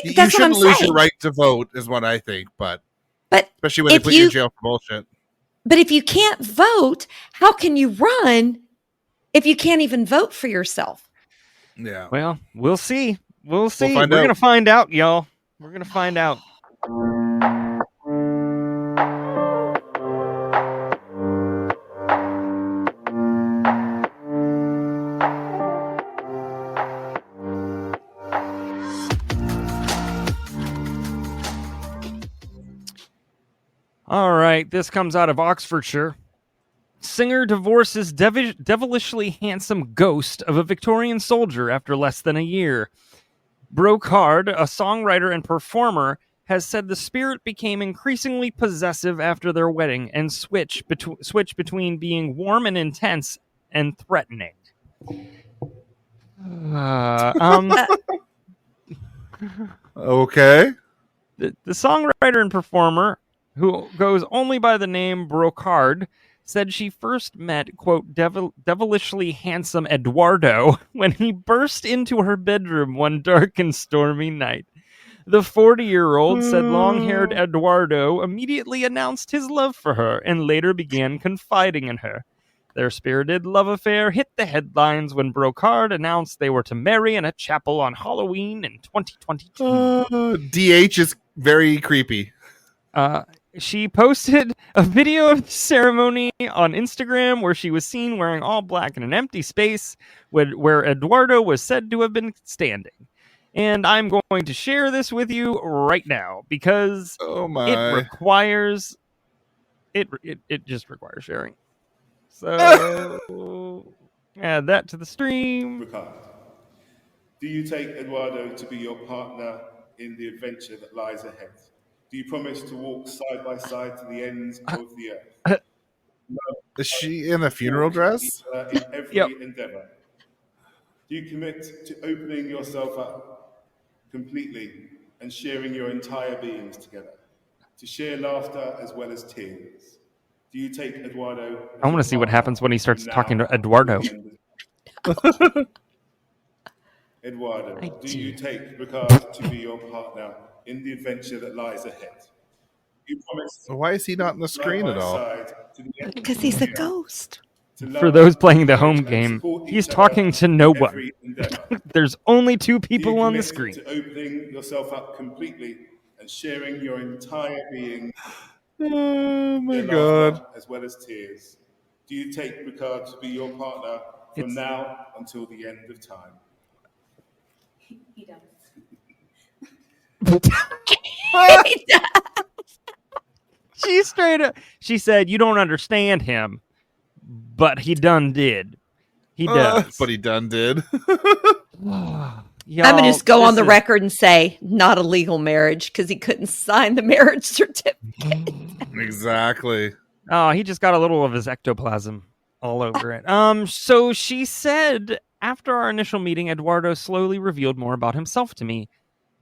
You shouldn't lose your right to vote, is what I think. But especially when they put you in jail for bullshit. But if you can't vote, how can you run if you can't even vote for yourself? Yeah. Well, we'll see. We'll see. We're going to find out, y'all. We're going to find out. All right, this comes out of Oxfordshire. Singer divorces devilishly handsome ghost of a Victorian soldier after less than a year. Brocard, a songwriter and performer, has said the spirit became increasingly possessive after their wedding and switched between being warm and intense and threatening. Okay. The songwriter and performer, who goes only by the name Brocard, said she first met, quote, devilishly handsome Eduardo when he burst into her bedroom one dark and stormy night. The 40-year-old said long-haired Eduardo immediately announced his love for her and later began confiding in her. Their spirited love affair hit the headlines when Brocard announced they were to marry in a chapel on Halloween in 2022. DH is very creepy. She posted a video of the ceremony on Instagram where she was seen wearing all black in an empty space where Eduardo was said to have been standing. And I'm going to share this with you right now because it requires it just requires sharing. So add that to the stream. Do you take Eduardo to be your partner in the adventure that lies ahead? Do you promise to walk side by side to the ends of the earth? Is she in a funeral dress? In every Yep. endeavor. Do you commit to opening yourself up completely and sharing your entire beings together? To share laughter as well as tears? Do you take Eduardo as I want your to see what partner happens when he starts from talking to now Eduardo. until the end of- Eduardo, I do do. you take Ricard to be your partner in the adventure that lies ahead? You promise Why is he not on the side screen by at all? side to the end Because he's a ghost. to For love, those playing the encourage, home and game, support he's each talking other to no in one. every endeavor. There's only two Do you people on the commit screen. to opening yourself up completely and sharing your entire being, Oh my their god. laughter as well as tears? Do you take Ricard to be your partner from It's- now until the end of time? He does. She straight up, she said, "You don't understand him, but he done did. He does." But he done did. Y'all, I'm gonna just go on this the is- record and say not a legal marriage because he couldn't sign the marriage certificate. Exactly. Oh, he just got a little of his ectoplasm all over it. So she said, after our initial meeting, Eduardo slowly revealed more about himself to me.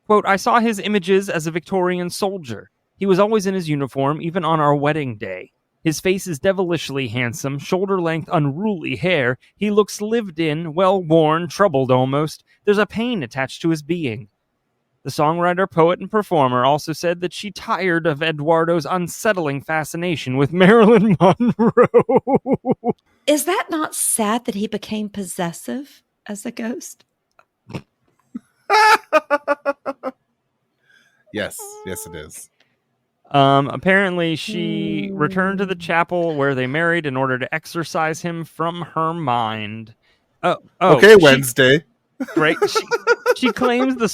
Quote, "I saw his images as a Victorian soldier. He was always in his uniform, even on our wedding day. His face is devilishly handsome, shoulder-length, unruly hair. He looks lived in, well-worn, troubled almost. There's a pain attached to his being." The songwriter, poet, and performer also said that she tired of Eduardo's unsettling fascination with Marilyn Monroe. Is that not sad that he became possessive as a ghost? Yes, yes, it is. Apparently, she returned to the chapel where they married in order to exorcise him from her mind. Okay, Wednesday. Right? She claims the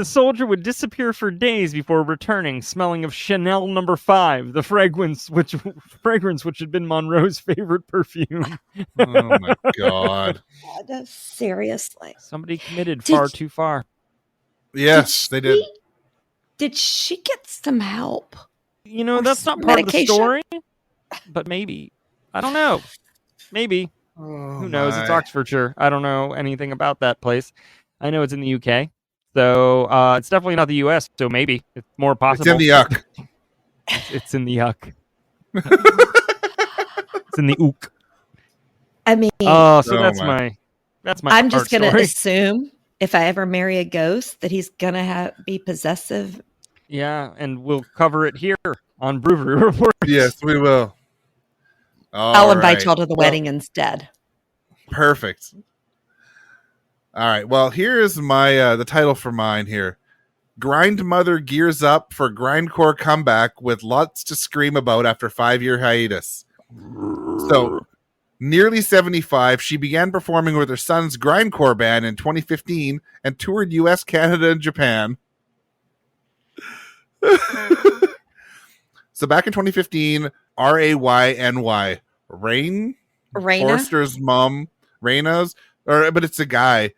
soldier would disappear for days before returning, smelling of Chanel No. 5, the fragrance which had been Monroe's favorite perfume. Oh my god. Seriously. Somebody committed Did- far too far. Yes, they did. Did she get some help? You know, Or that's some not part of the medication? story, but maybe. I don't know. Maybe. Oh, Who knows? It's my. Oxfordshire. I don't know anything about that place. I know it's in the UK. So it's definitely not the US, so maybe. It's more possible. It's in the yuck. It's in the yuck. It's in the ook. I mean, Oh, so Oh, that's my. my I'm just art going to story. assume if I ever marry a ghost that he's going to be possessive. Yeah, and we'll cover it here on BrewVerie Report. Yes, we will. I'll invite right. y'all to the Well, wedding instead. Perfect. All right. Well, here's my the title for mine here. Grindmother gears up for grindcore comeback with lots to scream about after 5-year hiatus. So, nearly 75, she began performing with her son's grindcore band in 2015 and toured US, Canada, and Japan. So back in 2015, Rayny, Raina? Forrester's mom, but it's a guy.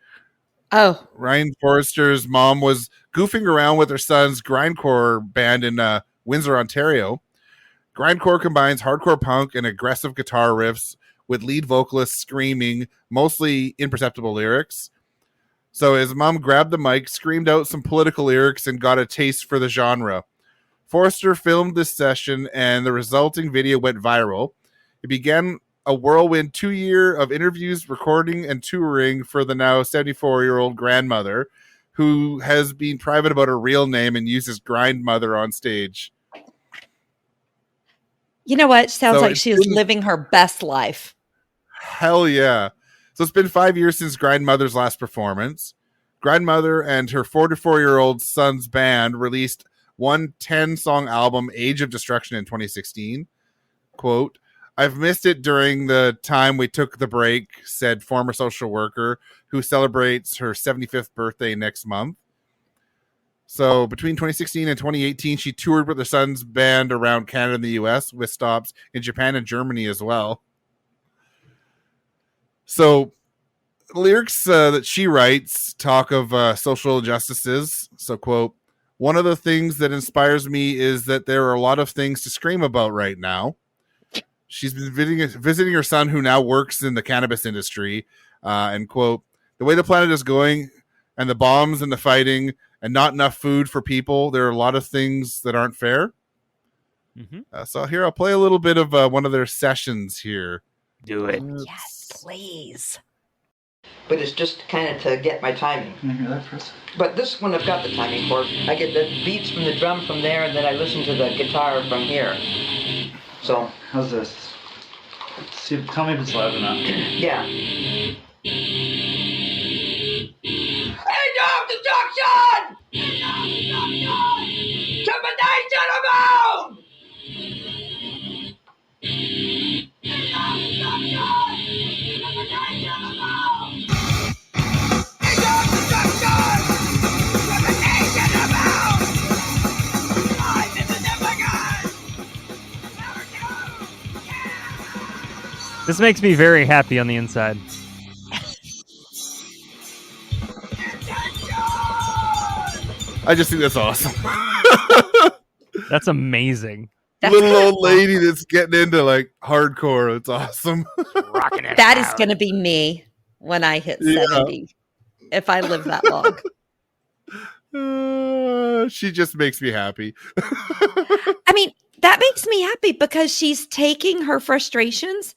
Oh, Ryan Forrester's mom was goofing around with her son's grindcore band in Windsor, Ontario. Grindcore combines hardcore punk and aggressive guitar riffs with lead vocalists screaming, mostly imperceptible lyrics. So his mom grabbed the mic, screamed out some political lyrics, and got a taste for the genre. Forrester filmed this session, and the resulting video went viral. It began a whirlwind 2-year of interviews, recording, and touring for the now 74-year-old grandmother, who has been private about her real name and uses grindmother on stage. you know what? Sounds So like it's she is been- living her best life. Hell yeah. So it's been 5 years since Grindmother's last performance. Grindmother and her 44-year-old son's band released one 10-song album, Age of Destruction, in 2016. Quote, "I've missed it during the time we took the break," said former social worker who celebrates her 75th birthday next month. So between 2016 and 2018, she toured with her son's band around Canada and the US with stops in Japan and Germany as well. So lyrics that she writes talk of social injustices. So, quote, one of the things that inspires me is that there are a lot of things to scream about right now. She's been visiting her son, who now works in the cannabis industry. And, quote, the way the planet is going and the bombs and the fighting and not enough food for people, there are a lot of things that aren't fair. So here, I'll play a little bit of one of their sessions here. Do it. Yes, please. But it's just kind of to get my timing. Can I hear that first? But this one I've got the timing for. I get the beats from the drum from there, and then I listen to the guitar from here. So. How's this? See, tell me if it's loud enough. Yeah. End of destruction! Termination of home! This makes me very happy on the inside. I just think that's awesome. That's amazing. Little old lady that's getting into like hardcore. It's awesome. Rocking it. That is going to be me when I hit 70, if I live that long. She just makes me happy. I mean, that makes me happy because she's taking her frustrations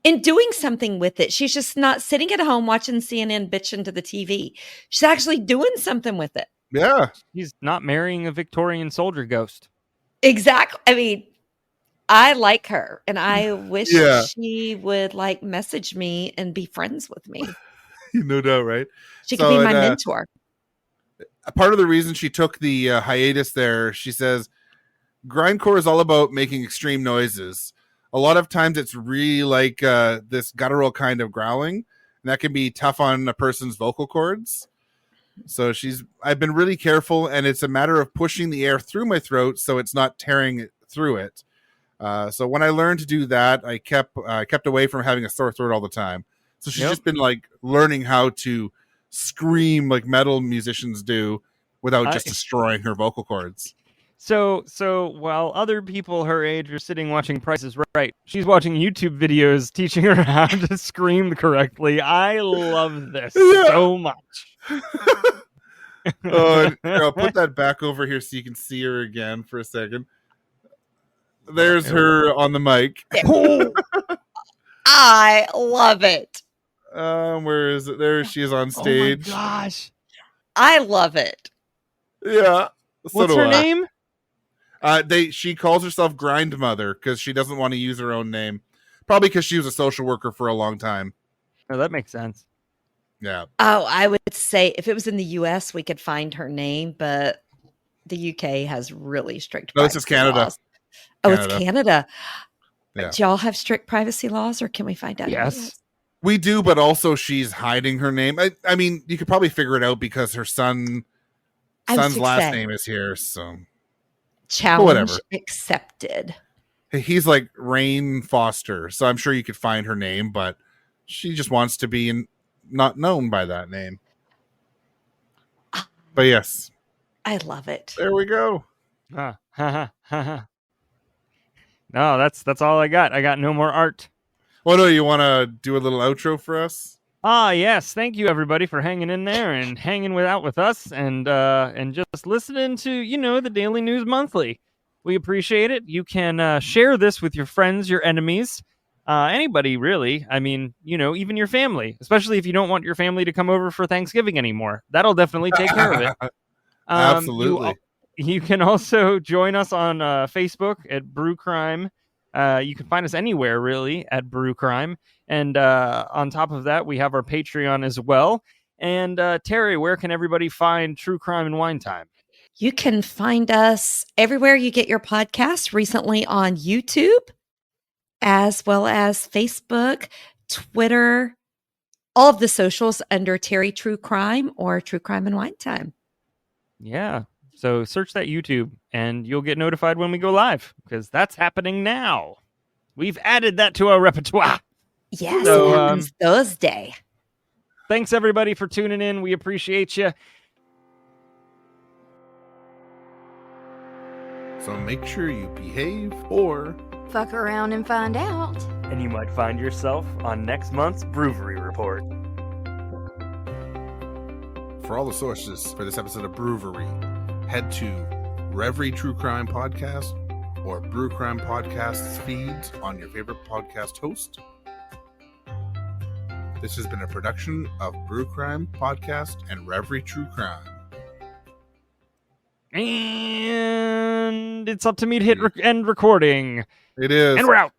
and doing something with it. She's just not sitting at home watching CNN bitching to the TV. She's actually doing something with it. Yeah. He's not marrying a Victorian soldier ghost. Exactly. I mean, I like her, and I wish she would like message me and be friends with me. No doubt, right? She could be my mentor. Part of the reason she took the hiatus there, she says, grindcore is all about making extreme noises. A lot of times it's really like this guttural kind of growling, and that can be tough on a person's vocal cords. So I've been really careful, and it's a matter of pushing the air through my throat so it's not tearing through it. So when I learned to do that, I kept away from having a sore throat all the time. So she's just been like learning how to scream like metal musicians do without just destroying her vocal cords. So while other people her age are sitting watching Price is Right, she's watching YouTube videos teaching her how to scream correctly. I love this so much. I'll put that back over here so you can see her again for a second. There's her on the mic. I love it. Where is it? There she is on stage. Oh my gosh. I love it. Yeah. What's her name? She calls herself Grindmother because she doesn't want to use her own name. Probably because she was a social worker for a long time. Oh, that makes sense. Yeah. Oh, I would say if it was in the US, we could find her name, but the UK has really strict privacy this is Canada. laws. Oh, it's Canada. Yeah. Do y'all have strict privacy laws, or can we find out? Yes. We do, but also she's hiding her name. I mean, you could probably figure it out because her son's last name is here, so challenge accepted. He's like Rain Foster, so I'm sure you could find her name, but she just wants to be not known by that name. But yes, I love it. There we go. No, that's all I got. I got no more art. Well, no, you want to do a little outro for us? Yes. Thank you, everybody, for hanging in there and hanging out with us and just listening to, the Daily News Monthly. We appreciate it. You can share this with your friends, your enemies, anybody, really. I mean, even your family, especially if you don't want your family to come over for Thanksgiving anymore. That'll definitely take care of it. Absolutely. You can also join us on Facebook at Brew Crime. You can find us anywhere, really, at Brew Crime. And on top of that, we have our Patreon as well. And Terry, where can everybody find True Crime and Wine Time? You can find us everywhere you get your podcasts, recently on YouTube, as well as Facebook, Twitter, all of the socials under Terry True Crime or True Crime and Wine Time. Yeah. So search that YouTube and you'll get notified when we go live because that's happening now. We've added that to our repertoire. Yes, it happens Thursday. Thanks everybody for tuning in. We appreciate you. So make sure you behave or Fuck around and find out. And you might find yourself on next month's BrewVerie Report. for all the sources for this episode of BrewVerie, head to BrewVerie True Crime Podcast or Brew Crime Podcast's feeds on your favorite podcast host. This has been a production of Brew Crime Podcast and BrewVerie True Crime. And it's up to me to hit end recording. It is. And we're out.